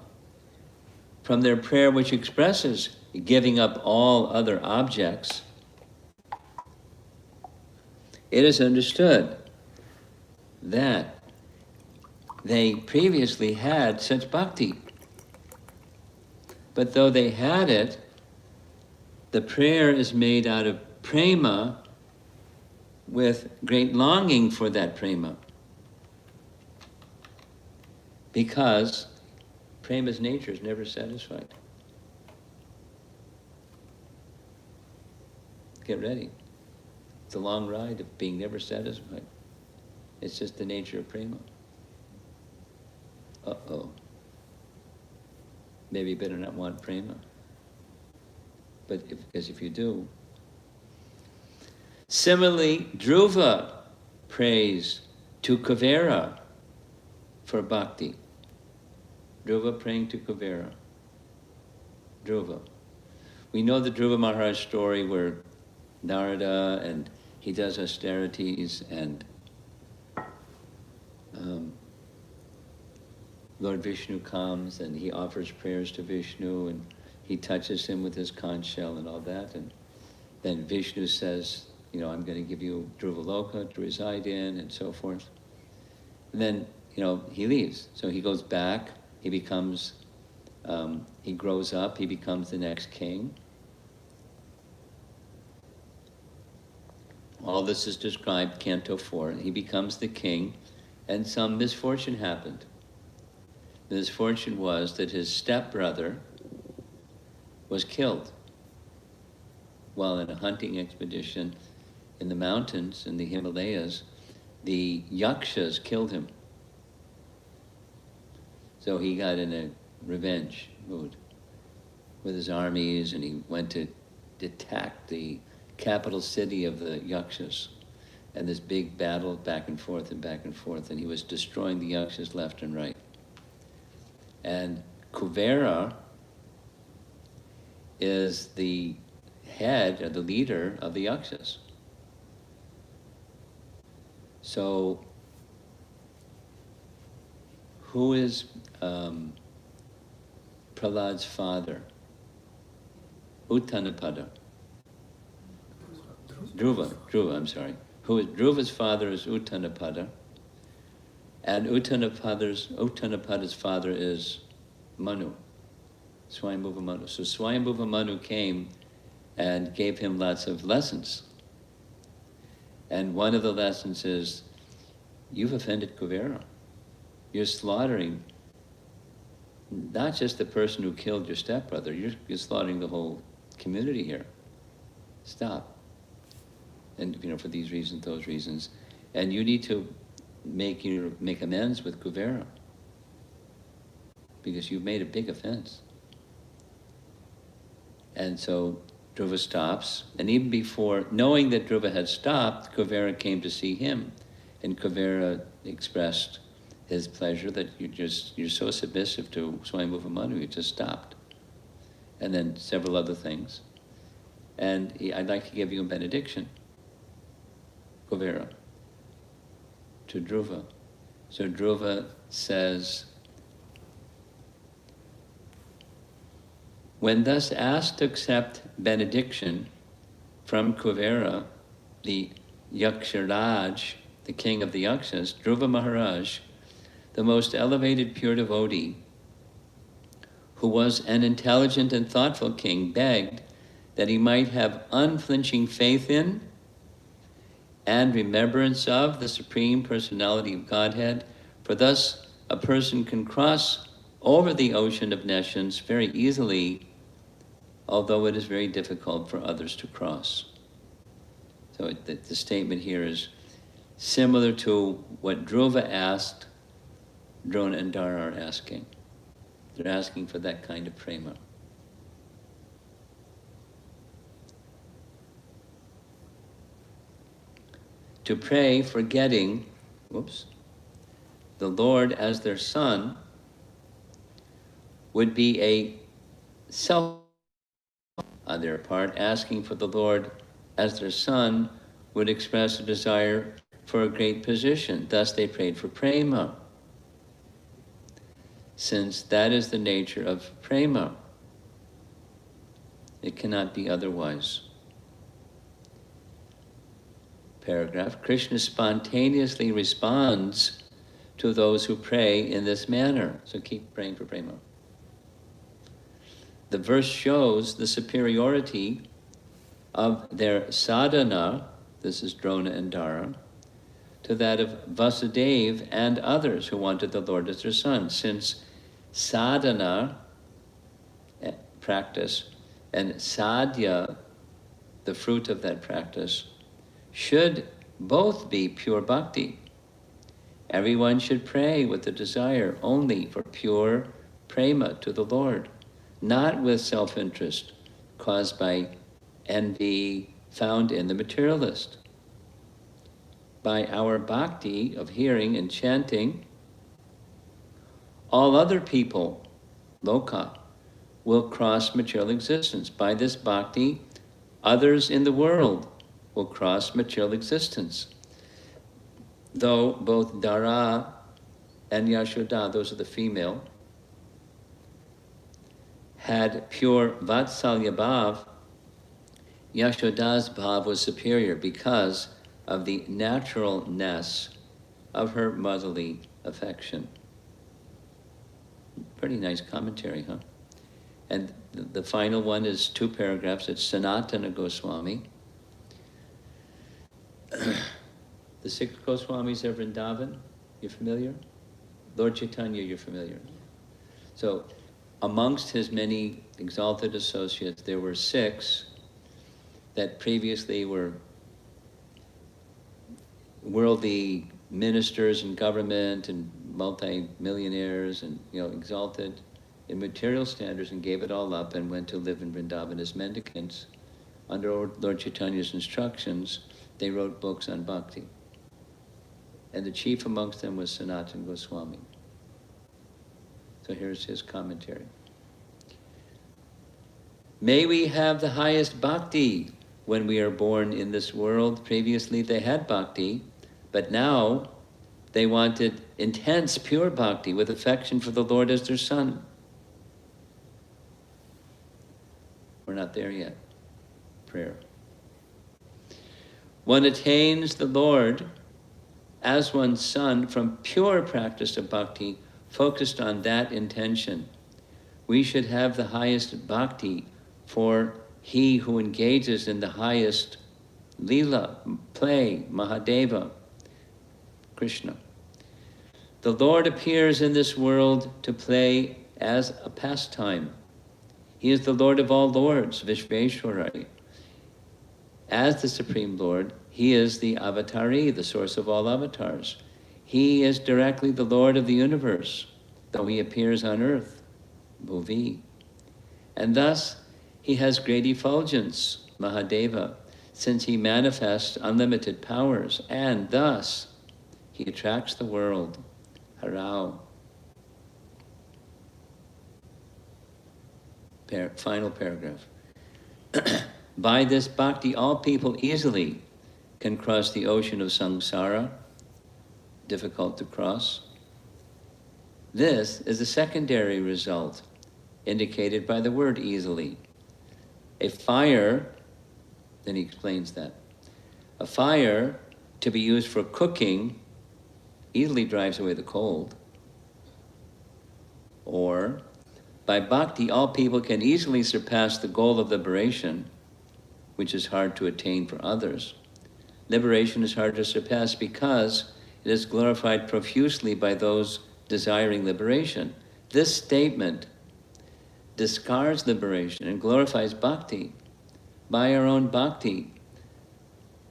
from their prayer which expresses giving up all other objects, it is understood that they previously had such bhakti. But though they had it, the prayer is made out of prema with great longing for that prema. Because prema's nature is never satisfied. Get ready. It's a long ride of being never satisfied. It's just the nature of prema. Uh-oh. Maybe you better not want prema. Because if you do. Similarly, Dhruva prays to Kuvera for bhakti. Dhruva praying to Kuvera. Dhruva. We know the Dhruva Maharaj story where Narada, and he does austerities, and Lord Vishnu comes and he offers prayers to Vishnu, and he touches him with his conch shell and all that, and then Vishnu says, I'm going to give you Dhruvaloka to reside in, and so forth. And then, he leaves. So he goes back, he becomes, he grows up, he becomes the next king. All this is described, Canto 4. He becomes the king, and some misfortune happened. The misfortune was that his stepbrother was killed while in a hunting expedition in the mountains, in the Himalayas. The yakshas killed him. So he got in a revenge mood with his armies, and he went to attack the capital city of the yakshas. And this big battle back and forth, and he was destroying the yakshas left and right. And Kuvera is the head or the leader of the yakshas. So, who is Prahlad's father? Uttanapada. Dhruva, I'm sorry. Dhruva's father is Uttanapada, and Uttanapada's father is Manu, Swayambhuva Manu. So Swayambhuva Manu came and gave him lots of lessons. And one of the lessons is, you've offended Kuvera. You're slaughtering not just the person who killed your stepbrother, you're slaughtering the whole community here. Stop. And for these reasons, those reasons. And you need to make amends with Kuvera, because you've made a big offense. And so Dhruva stops, and even before, knowing that Dhruva had stopped, Kuvera came to see him, and Kuvera expressed his pleasure that you're so submissive to Swayambhuva Manu, you just stopped. And then several other things. And I'd like to give you a benediction, Kuvera, to Dhruva. So Dhruva says, when thus asked to accept benediction from Kuvera, the Yakshiraj, the king of the Yakshas, Dhruva Maharaj, the most elevated pure devotee, who was an intelligent and thoughtful king, begged that he might have unflinching faith in and remembrance of the Supreme Personality of Godhead, for thus a person can cross over the ocean of nescience very easily, although it is very difficult for others to cross. So the statement here is similar to what Dhruva asked, Drona and Dara are asking. They're asking for that kind of prema. To pray forgetting, the Lord as their son would be a self on their part. Asking for the Lord as their son would express a desire for a great position. Thus they prayed for prema, since that is the nature of prema. It cannot be otherwise. Paragraph, Krishna spontaneously responds to those who pray in this manner. So keep praying for prema. The verse shows the superiority of their sadhana, this is Drona and Dara, to that of Vasudeva and others who wanted the Lord as their son, since sadhana, practice, and sadhya, the fruit of that practice, should both be pure bhakti. Everyone should pray with the desire only for pure prema to the Lord, not with self-interest caused by envy found in the materialist. By our bhakti of hearing and chanting, all other people, loka, will cross material existence. By this bhakti, others in the world will cross material existence. Though both Dara and Yashoda, those are the female, had pure Vatsalya bhav, Yashoda's bhav was superior because of the naturalness of her motherly affection. Pretty nice commentary, huh? And the final one is 2 paragraphs. It's Sanatana Goswami. The 6 Goswamis of Vrindavan, you're familiar? Lord Chaitanya, you're familiar. So amongst his many exalted associates, there were 6 that previously were worldly ministers in government and multi-millionaires and, exalted in material standards, and gave it all up and went to live in Vrindavan as mendicants. Under Lord Chaitanya's instructions, they wrote books on bhakti. And the chief amongst them was Sanatana Goswami. So here's his commentary. May we have the highest bhakti when we are born in this world. Previously they had bhakti, but now they wanted intense, pure bhakti with affection for the Lord as their son. We're not there yet. Prayer. One attains the Lord as one's son from pure practice of bhakti, focused on that intention. We should have the highest bhakti for he who engages in the highest lila, play, Mahadeva, Krishna. The Lord appears in this world to play as a pastime. He is the Lord of all lords, Vishveshwarai. As the Supreme Lord, he is the avatari, the source of all avatars. He is directly the Lord of the universe, though he appears on earth, Bhuvi. And thus, he has great effulgence, Mahadeva, since he manifests unlimited powers, and thus he attracts the world, Harao. Final paragraph. By this bhakti, all people easily can cross the ocean of samsara, difficult to cross. This is a secondary result indicated by the word easily. A fire Then he explains that. A fire to be used for cooking easily drives away the cold. Or, by bhakti, all people can easily surpass the goal of liberation, which is hard to attain for others. Liberation is hard to surpass because it is glorified profusely by those desiring liberation. This statement discards liberation and glorifies bhakti. By our own bhakti,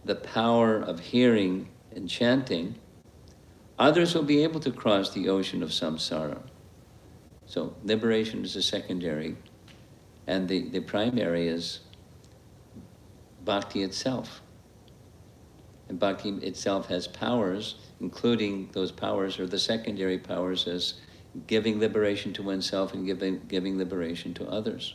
the power of hearing and chanting, others will be able to cross the ocean of samsara. So liberation is a secondary, and the primary is bhakti itself. And bhakti itself has powers, including those powers, or the secondary powers, as giving liberation to oneself and giving liberation to others.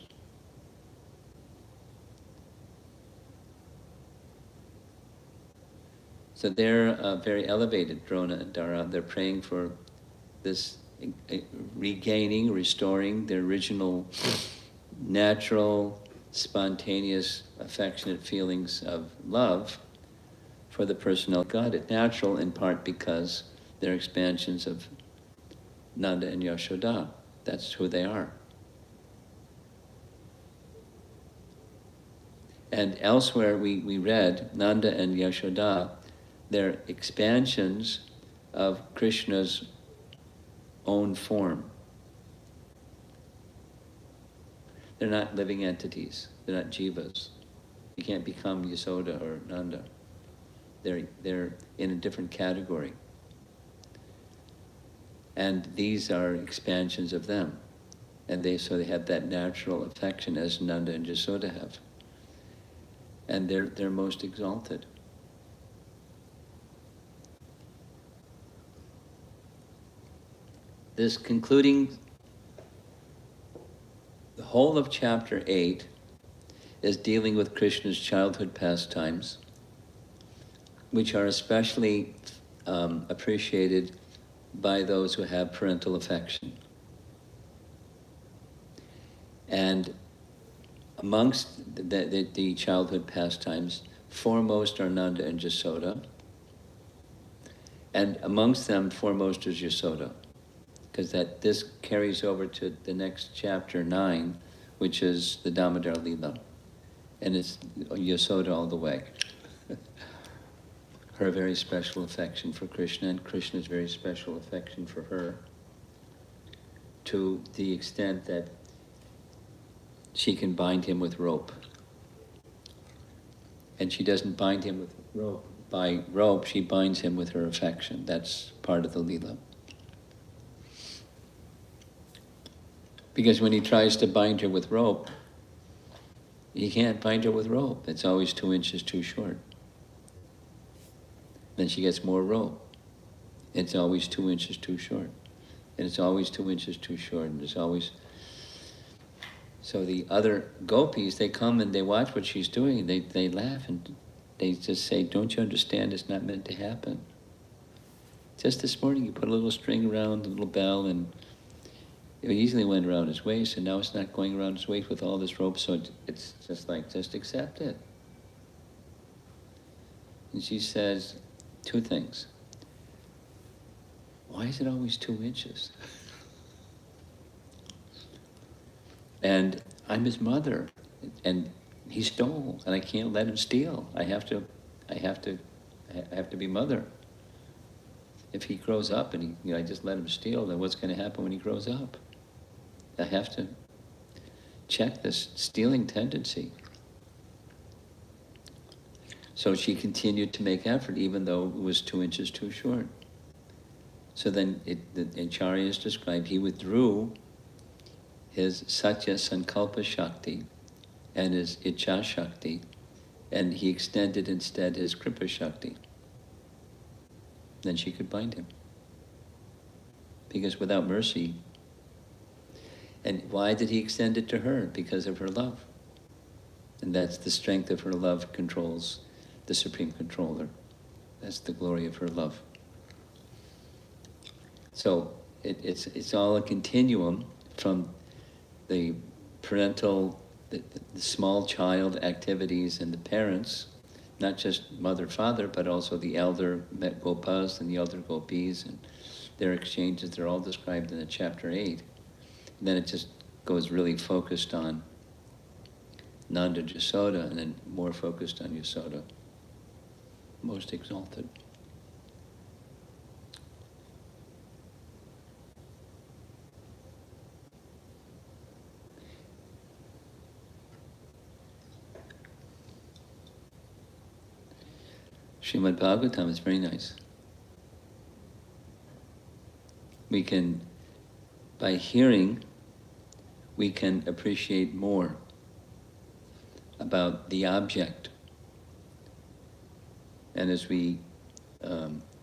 So they're very elevated, Drona and Dara. They're praying for this regaining, restoring their original natural, spontaneous, affectionate feelings of love for the personal God. It's natural in part because they're expansions of Nanda and Yashoda. That's who they are. And elsewhere we read Nanda and Yashoda, they're expansions of Krishna's own form. They're not living entities. They're not jivas. You can't become Yasoda or Nanda. They're in a different category. And these are expansions of them. And they have that natural affection as Nanda and Yasoda have. And they're most exalted. This concluding, the whole of chapter 8 is dealing with Krishna's childhood pastimes, which are especially appreciated by those who have parental affection. And amongst the childhood pastimes, foremost are Nanda and Yasoda, and amongst them foremost is Yasoda, because this carries over to the next chapter 9, which is the Damodar Lila, and it's Yasoda all the way. Her very special affection for Krishna, and Krishna's very special affection for her, to the extent that she can bind him with rope. And she doesn't bind him with rope by rope, she binds him with her affection. That's part of the Leela. Because when he tries to bind her with rope, he can't bind her with rope. It's always 2 inches too short. Then she gets more rope. It's always 2 inches too short. And it's always 2 inches too short. And it's always... So the other gopis, they come and they watch what she's doing. They laugh and they just say, "Don't you understand? It's not meant to happen. Just this morning you put a little string around, a little bell, and it easily went around his waist, and now it's not going around his waist with all this rope, so it's just like, just accept it." And she says 2 things. Why is it always 2 inches? And I'm his mother, and he stole, and I can't let him steal. I have to be mother. If he grows up and I just let him steal, then what's going to happen when he grows up? I have to check this stealing tendency. So she continued to make effort, even though it was 2 inches too short. So then, the Acharya is described, he withdrew his Satya Sankalpa Shakti and his Icha Shakti, and he extended instead his Kripa Shakti. Then she could bind him. Because without mercy, and why did he extend it to her? Because of her love. And that's the strength of her love controls the Supreme Controller. That's the glory of her love. So it's all a continuum from the parental, the small child activities and the parents, not just mother, father, but also the elder gopas and the elder gopis and their exchanges, they're all described in the chapter 8. And then it just goes really focused on Nanda Jasoda and then more focused on Yasoda, most exalted. Srimad Bhagavatam is very nice. We can, by hearing, we can appreciate more about the object. And as we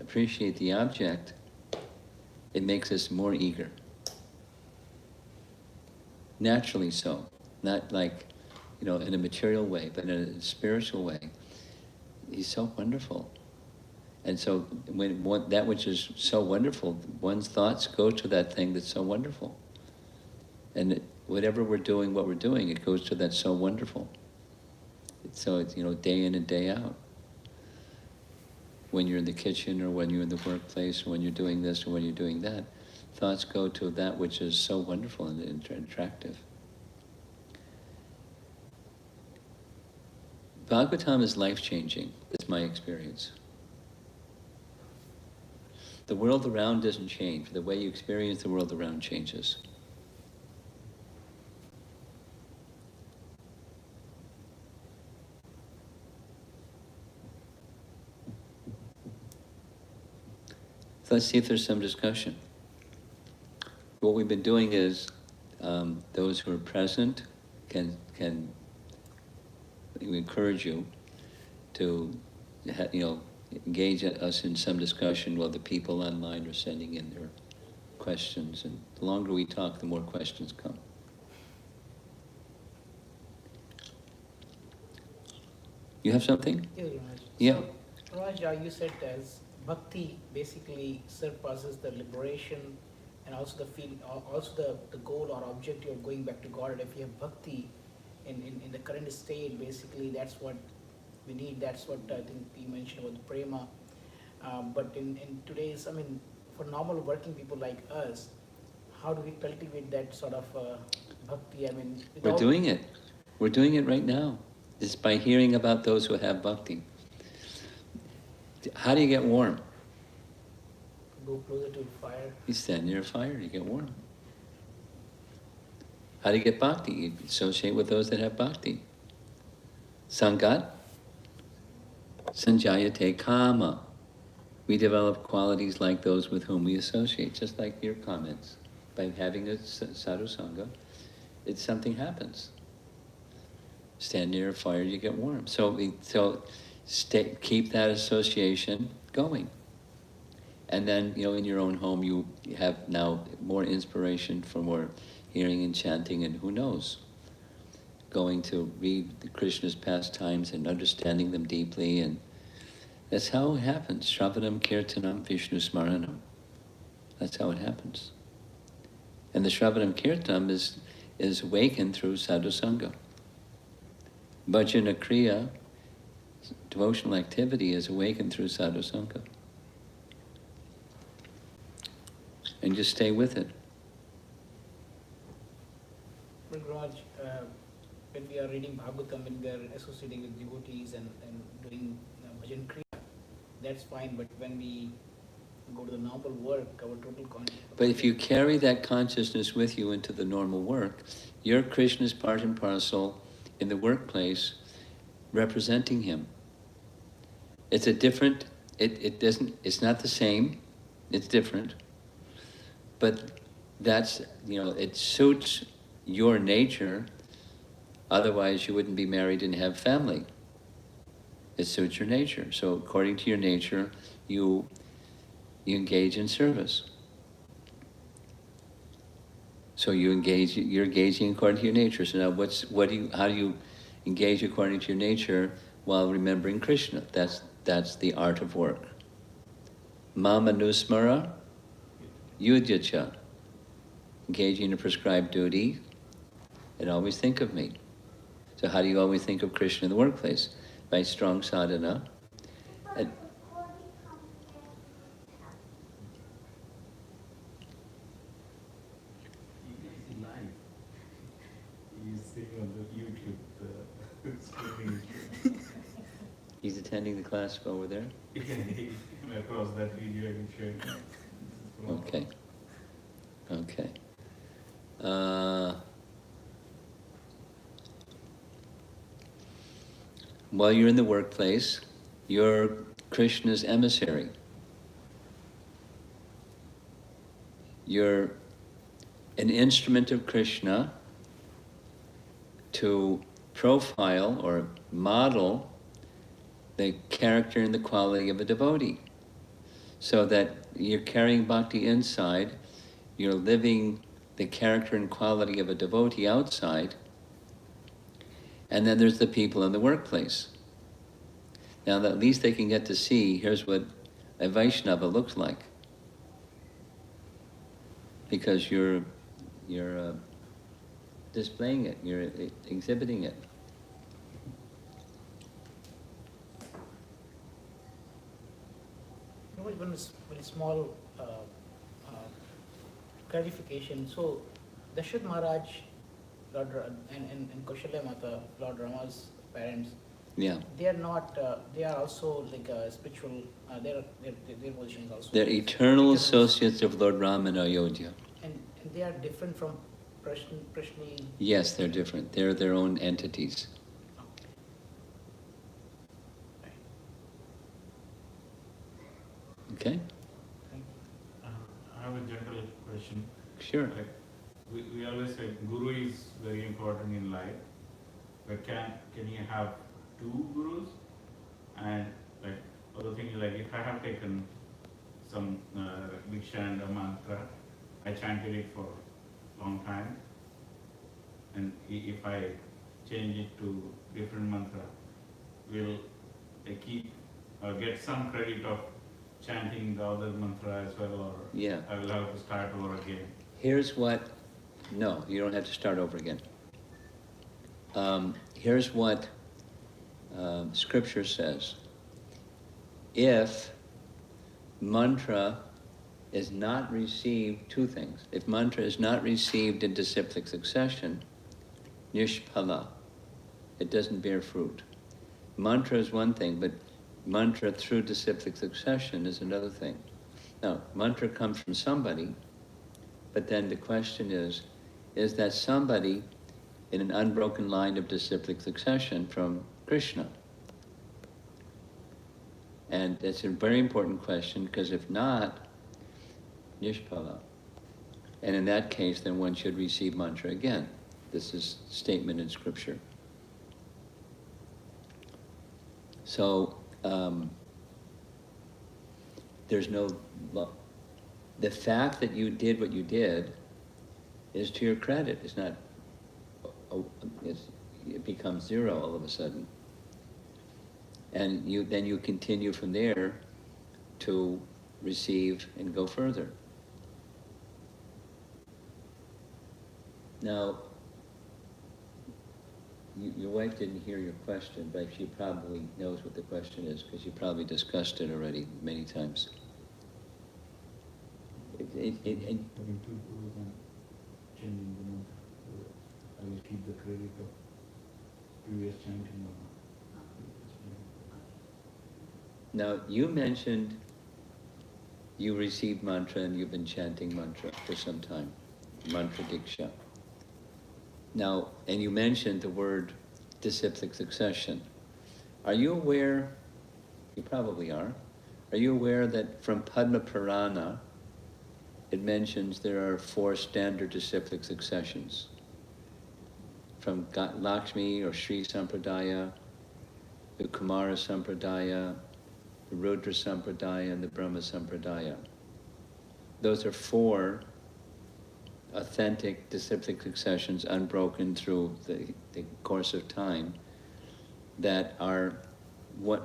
appreciate the object, it makes us more eager. Naturally so. Not like, in a material way, but in a spiritual way. He's so wonderful. And so when that which is so wonderful, one's thoughts go to that thing that's so wonderful. And whatever we're doing, what we're doing, it goes to that so wonderful. So it's, day in and day out. When you're in the kitchen or when you're in the workplace or when you're doing this or when you're doing that, thoughts go to that which is so wonderful and attractive. Bhagavatam is life-changing. That's my experience. The world around doesn't change. The way you experience the world around changes. So let's see if there's some discussion. What we've been doing is those who are present can we encourage you to engage us in some discussion while the people online are sending in their questions. And the longer we talk, the more questions come. You have something? Yeah, Raj. Yeah. So, Raj, you said as bhakti basically surpasses the liberation and also the goal or objective of going back to God. If you have bhakti in the current state, basically that's what we need. That's what I think you mentioned about the prema. But in today's, for normal working people like us, how do we cultivate that sort of bhakti? We're doing it. We're doing it right now. It's by hearing about those who have bhakti. How do you get warm? Go closer to fire. You stand near a fire, you get warm. How do you get bhakti? You associate with those that have bhakti. Sangat, sanjayate kama. We develop qualities like those with whom we associate, just like your comments. By having a sadhu sangha, something happens. Stand near a fire, you get warm. So keep that association going. And then, in your own home, you have now more inspiration for more hearing and chanting, and who knows, going to read Krishna's pastimes and understanding them deeply, and that's how it happens. Shravanam, Kirtanam, Vishnu Smaranam. That's how it happens. And the Shravanam Kirtanam is awakened through sadhu sangha. Bhajana Kriya, devotional activity, is awakened through sadhu sangha. And just stay with it. Raj, when we are reading Bhagavatam, when we are associating with devotees and doing bhajan kriya, that's fine. But when we go to the normal work, our total consciousness. But if you carry that consciousness with you into the normal work, you're Krishna's part and parcel in the workplace, representing him. It's a different. It's not the same. It's different. But that's, it suits your nature. Otherwise, you wouldn't be married and have family. It suits your nature. So according to your nature, you engage in service. So you're engaging according to your nature. So now how do you engage according to your nature while remembering Krishna? That's the art of work. Mama nusmara engaging in a prescribed duty, and always think of me. So how do you always think of Krishna in the workplace? By strong sadhana. And He's live. He's sitting on the YouTube screen. he's attending the class over there? Across that video I can share it. Okay. Okay. While you're in the workplace, you're Krishna's emissary. You're an instrument of Krishna to profile or model the character and the quality of a devotee. So that you're carrying bhakti inside, you're living the character and quality of a devotee outside, and then there's the people in the workplace. Now, at least they can get to see, here's what a Vaishnava looks like. Because you're displaying it, you're exhibiting it. Very small clarification. So, Dashrath Maharaj, and Kaushalya Mata, Lord Rama's parents, Yeah. they are not. They are also like spiritual. Their position is also. They're eternal associates of Lord Ram in Ayodhya. And they are different from Prashni. Yes, they're different. They're their own entities. Okay? I have a general question. Sure. Like, we always say guru is very important in life, but can you have two gurus? And like other thing is like if I have taken some diksha and a mantra, I chanted it for a long time, and if I change it to different mantra, will I keep get some credit of chanting the other mantra as well, or Yeah. I will have to start over again? Here's what, no, you don't have to start over again. Here's what Scripture says. If mantra is not received, two things. If mantra is not received in disciplic succession, nishpala, it doesn't bear fruit. Mantra is one thing, but mantra through disciplic succession is another thing. Now, mantra comes from somebody, but then the question is that somebody in an unbroken line of disciplic succession from Krishna? And it's a very important question, because if not, nishpala. And in that case, then one should receive mantra again. This is a statement in Scripture. So, there's no... The fact that you did what you did is to your credit. It's not... it becomes zero all of a sudden. And then you continue from there to receive and go further. Now, your wife didn't hear your question, but she probably knows what the question is, because you probably discussed it already many times. Having two gurus and changing the mantra, I will keep the credit of previous chanting or not. Now, you mentioned you received mantra and you've been chanting mantra for some time, mantra diksha. Now, and you mentioned the word disciplic succession. Are you aware, you probably are you aware that from Padma Purana, it mentions there are 4 standard disciplic successions? From Lakshmi or Sri Sampradaya, the Kumara Sampradaya, the Rudra Sampradaya, and the Brahma Sampradaya. Those are 4 authentic disciplic successions, unbroken through the course of time, that are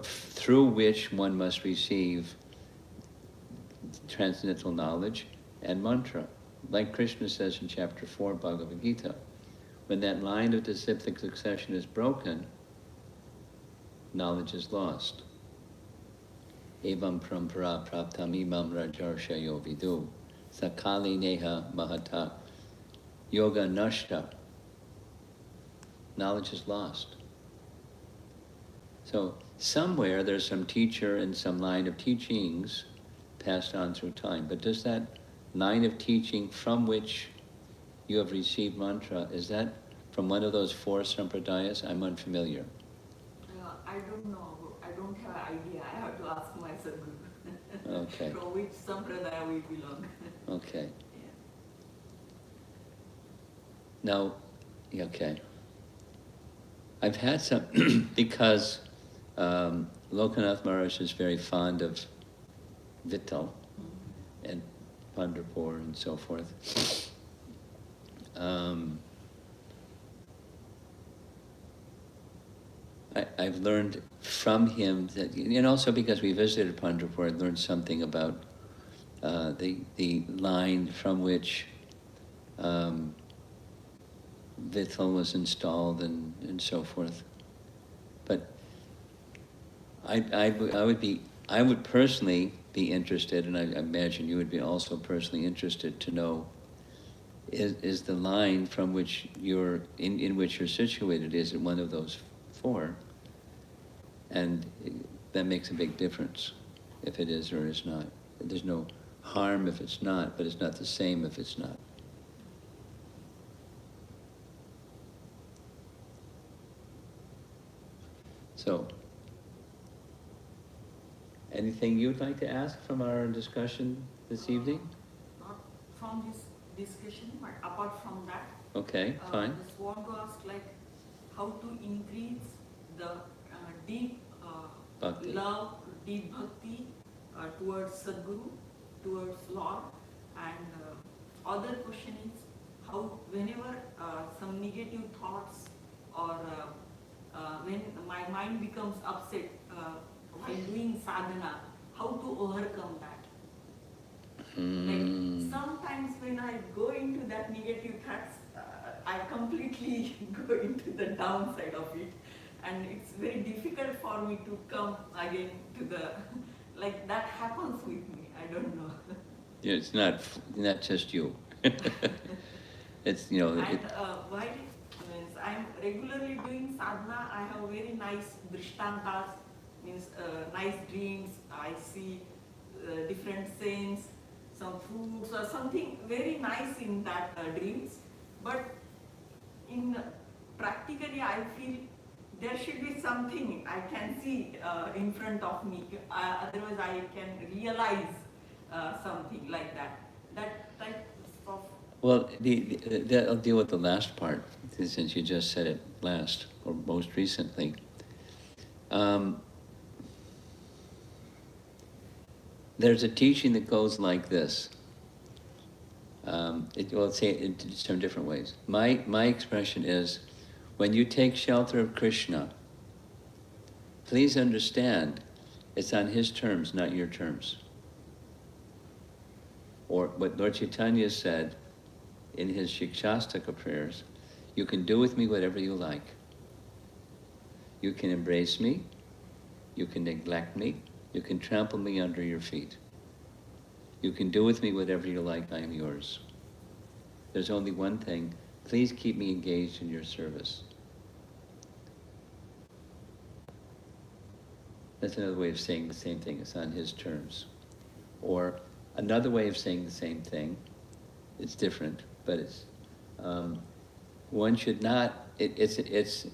through which one must receive transcendental knowledge and mantra. Like Krishna says in chapter 4 Bhagavad Gita, When that line of disciplic succession is broken, knowledge is lost. Evam prampara praptam imam rajarshayo vidu sakali neha mahata yoga nashta. Knowledge is lost. So somewhere there's some teacher and some line of teachings passed on through time. But does that line of teaching from which you have received mantra, is that from one of those four sampradayas? I'm unfamiliar. I don't know. I don't have an idea. I have to ask my Sadguru. Okay. From which sampradaya we belong. Okay. Yeah. Now, okay. I've had some, because Lokanath Maharaj is very fond of Vittal and Pandharpur and so forth. I've learned from him that, and also because we visited Pandharpur, I learned something about the line from which Vittal was installed and so forth. But I would personally be interested, and I imagine you would be also personally interested to know, is the line from which you're in which you're situated, is it one of those four? And that makes a big difference if it is or is not. There's no harm if it's not, but it's not the same if it's not. So, anything you'd like to ask from our discussion this evening? Not from this discussion, but apart from that. Okay, fine. Just want to ask, like, how to increase the deep Bhakti. love, deep bhakti towards Sadguru, towards Lord. And other question is, how whenever some negative thoughts or when my mind becomes upset while doing sadhana, how to overcome that? Like sometimes when I go into that negative thoughts, I completely go into the downside of it, and it's very difficult for me to come again to the, like that happens with me. I don't know. Yeah, it's not just you. It's, you know. And while means I'm regularly doing sadhana, I have very nice drishtantas, means nice dreams. I see different scenes, some foods or something very nice in that dreams. But in practically, I feel there should be something I can see in front of me. Otherwise, I can realize something like that. That type of. Well, I'll deal with the last part, since you just said it last, or most recently. There's a teaching that goes like this. Let's say it in some different ways. My expression is, when you take shelter of Krishna, please understand it's on his terms, not your terms. Or what Lord Chaitanya said in his Shikshastaka prayers, you can do with me whatever you like. You can embrace me, you can neglect me, you can trample me under your feet. You can do with me whatever you like, I am yours. There's only one thing, please keep me engaged in your service. That's another way of saying the same thing, it's on his terms. Or another way of saying the same thing, it's different, but it's, one should not, it's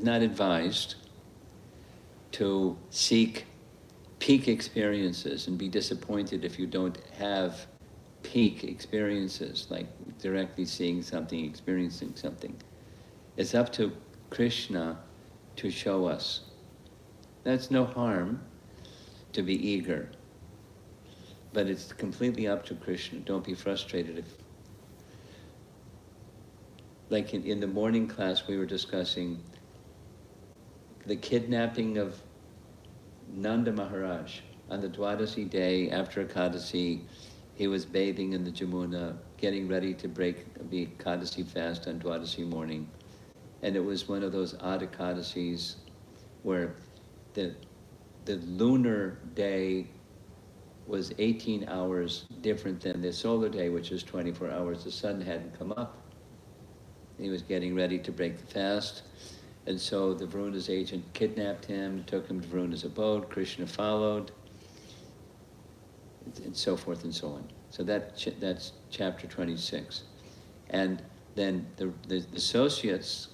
not advised to seek peak experiences and be disappointed if you don't have peak experiences, like directly seeing something, experiencing something. It's up to Krishna to show us. That's no harm to be eager, but it's completely up to Krishna. Don't be frustrated if, like in the morning class we were discussing the kidnapping of Nanda Maharaj on the Dwadasi day after Ekadasi. he was bathing in the Jamuna, getting ready to break the Ekadasi fast on Dwadasi morning. And it was one of those odd Ekadasis where the lunar day was 18 hours different than the solar day, which is 24 hours. The sun hadn't come up. He was getting ready to break the fast. And so the Varuna's agent kidnapped him, took him to Varuna's abode. Krishna followed, and so forth and so on. So that's chapter 26. And then the associates,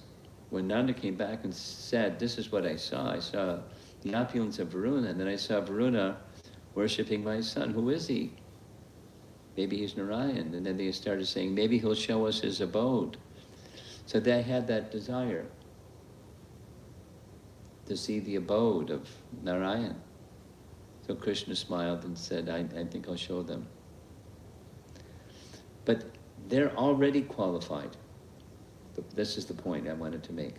when Nanda came back and said, this is what I saw the opulence of Varuna, and then I saw Varuna worshipping my son. Who is he? Maybe he's Narayan. And then they started saying, maybe he'll show us his abode. So they had that desire to see the abode of Narayan. So Krishna smiled and said, I think I'll show them. But they're already qualified. This is the point I wanted to make.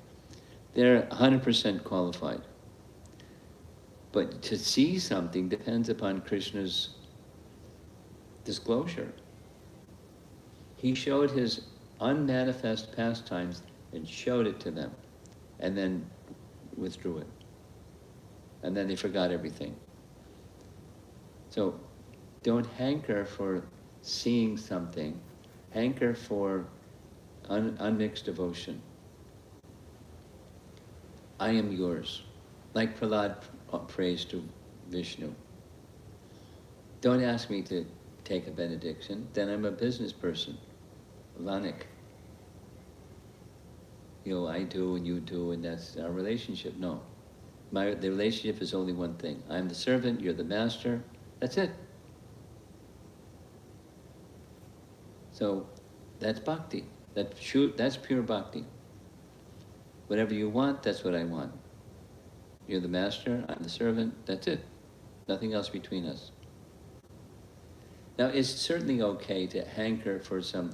They're 100% qualified. But to see something depends upon Krishna's disclosure. He showed his unmanifest pastimes and showed it to them, and then withdrew it. And then they forgot everything. So don't hanker for seeing something. Hanker for unmixed devotion. I am yours. Like Prahlad prays to Vishnu. Don't ask me to take a benediction, then I'm a business person. Vanik. I do and you do, and that's our relationship. No. The relationship is only one thing. I'm the servant, you're the master. That's it. So that's bhakti. That's pure bhakti. Whatever you want, that's what I want. You're the master, I'm the servant, that's it. Nothing else between us. Now, it's certainly okay to hanker for some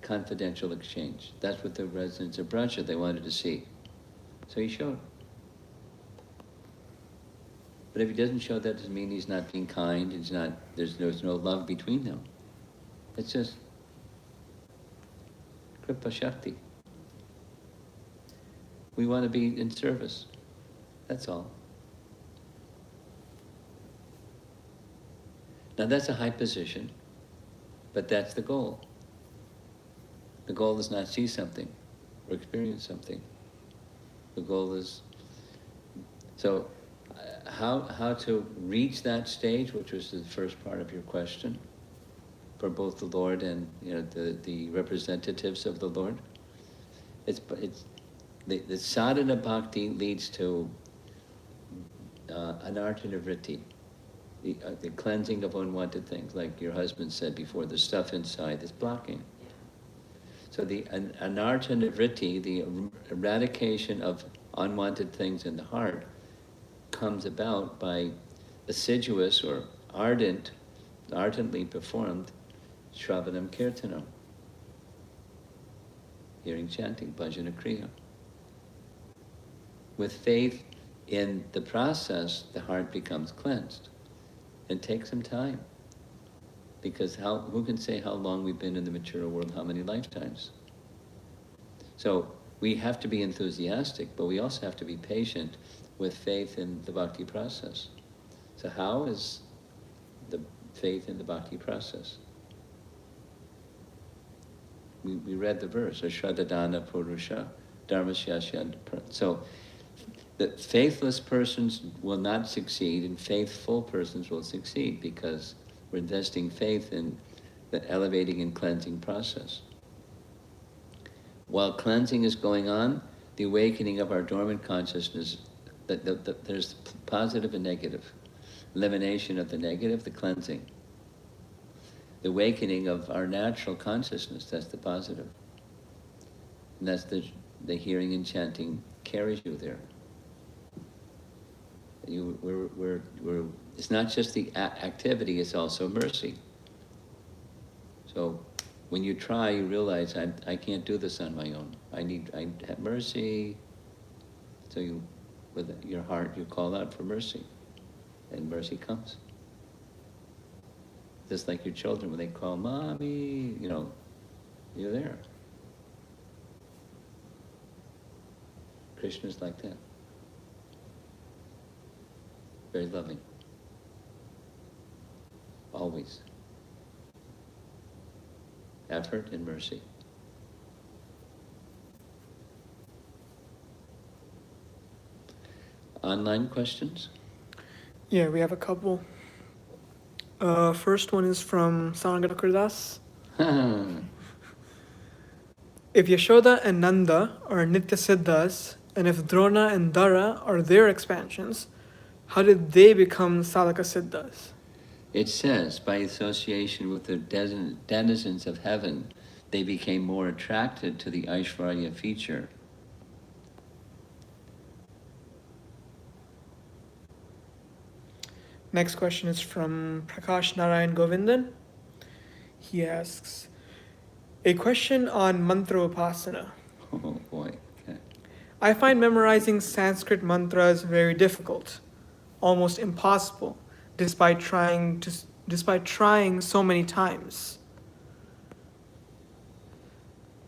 confidential exchange. That's what the residents of Braja, they wanted to see. So he showed. But if he doesn't show, that doesn't mean he's not being kind, there's no love between them. It's just Kripa Shakti. We want to be in service. That's all. Now that's a high position, but that's the goal. The goal is not see something or experience something. The goal is, so how to reach that stage, which was the first part of your question, for both the Lord and the representatives of the Lord. The sadhana bhakti leads to anartha nivritti, the cleansing of unwanted things, like your husband said before, the stuff inside is blocking. So the anartha nivritti, the eradication of unwanted things in the heart, comes about by assiduous or ardently performed Shravanam Kirtanam, hearing chanting, bhajana kriya. With faith in the process, the heart becomes cleansed. It takes some time. Because who can say how long we've been in the material world, how many lifetimes? So we have to be enthusiastic, but we also have to be patient with faith in the bhakti process. So how is the faith in the bhakti process? We read the verse, Ashradadana Purusha, Dharmasyasya. So the faithless persons will not succeed, and faithful persons will succeed, because we're investing faith in the elevating and cleansing process. While cleansing is going on, the awakening of our dormant consciousness, there's positive and negative. Elimination of the negative, the cleansing. The awakening of our natural consciousness, that's the positive. And that's the hearing and chanting carries you there. It's not just the activity, it's also mercy. So when you try, you realize I can't do this on my own. I have mercy. So with your heart, you call out for mercy, and mercy comes. Just like your children, when they call mommy, you know, you're there. Krishna's like that. Very loving. Always. Effort and mercy. Online questions? Yeah, we have a couple. First one is from Sanagata Das. If Yashoda and Nanda are Nitya Siddhas, and if Drona and Dara are their expansions, how did they become Salaka Siddhas? It says, by association with the denizens of heaven, they became more attracted to the Aishvarya feature. Next question is from Prakash Narayan Govindan. He asks, a question on mantra upasana. Oh boy. Okay. I find memorizing Sanskrit mantras very difficult, almost impossible, despite trying so many times.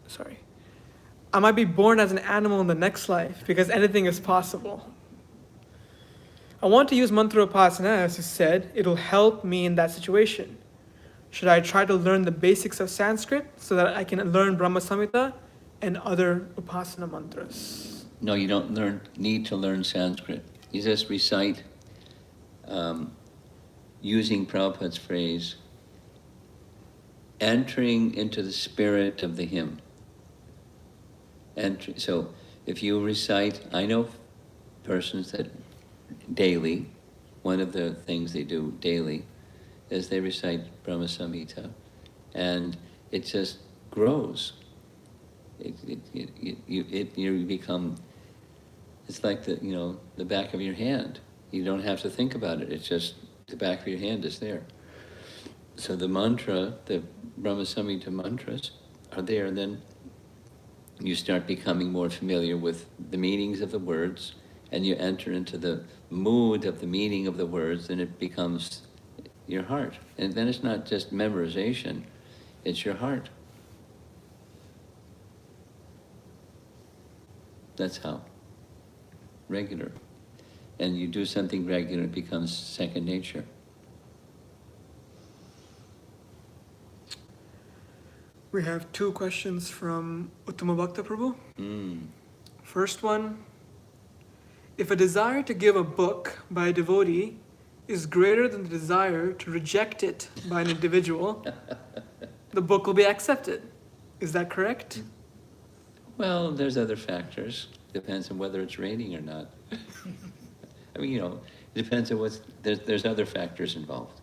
Sorry. I might be born as an animal in the next life because anything is possible. I want to use mantra upasana, as you said, it'll help me in that situation. Should I try to learn the basics of Sanskrit so that I can learn Brahma Samhita and other upasana mantras? No, you don't need to learn Sanskrit. You just recite, using Prabhupada's phrase, entering into the spirit of the hymn. So if you recite, I know persons that daily, one of the things they do daily is they recite Brahma Samhita, and it just grows. You become, it's like the back of your hand. You don't have to think about it. It's just the back of your hand is there. So the mantra, the Brahma Samhita mantras are there, and then you start becoming more familiar with the meanings of the words, and you enter into the mood of the meaning of the words, and it becomes your heart. And then it's not just memorization, it's your heart. That's how. Regular. And you do something regular, it becomes second nature. We have two questions from Uttama Bhakta Prabhu. First one, if a desire to give a book by a devotee is greater than the desire to reject it by an individual, the book will be accepted. Is that correct? Well, there's other factors. Depends on whether it's raining or not. I mean, it depends on there's other factors involved,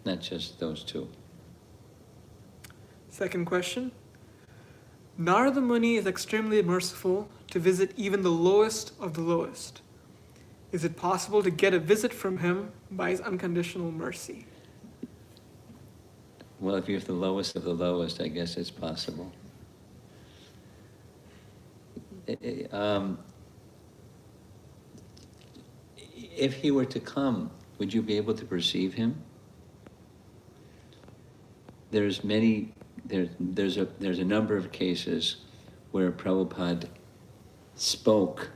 not just those two. Second question. Narada Muni is extremely merciful to visit even the lowest of the lowest. Is it possible to get a visit from him by his unconditional mercy? Well, if you're the lowest of the lowest, I guess it's possible. If he were to come, would you be able to perceive him? There's a number of cases where Prabhupada spoke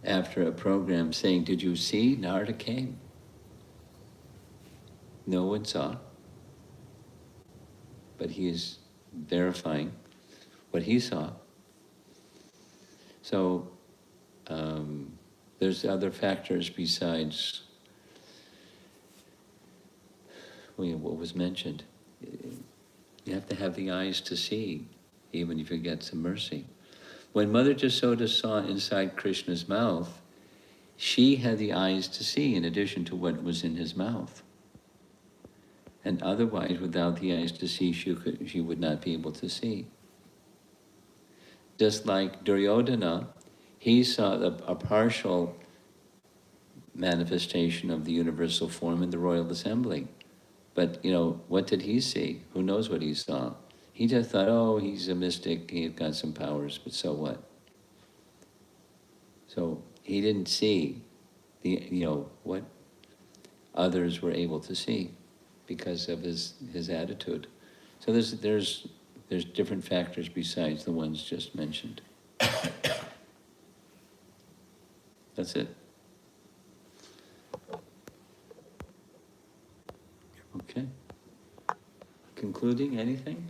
after a program saying, did you see Narada came? No one saw, but he is verifying what he saw. So there's other factors besides what was mentioned. You have to have the eyes to see, even if you get some mercy. When Mother Jasoda saw inside Krishna's mouth, she had the eyes to see in addition to what was in his mouth. And otherwise, without the eyes to see, she would not be able to see. Just like Duryodhana, he saw a partial manifestation of the universal form in the royal assembly. But, what did he see? Who knows what he saw? He just thought, oh, he's a mystic, he's got some powers, but so what? So he didn't see what others were able to see. because of his attitude. So there's different factors besides the ones just mentioned. That's it. Okay. Concluding, anything?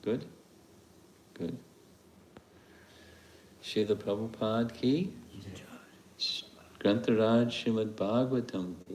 Good? Good. Srila Prabhupada ki, Grantharaj Srimad Bhagavatam ki.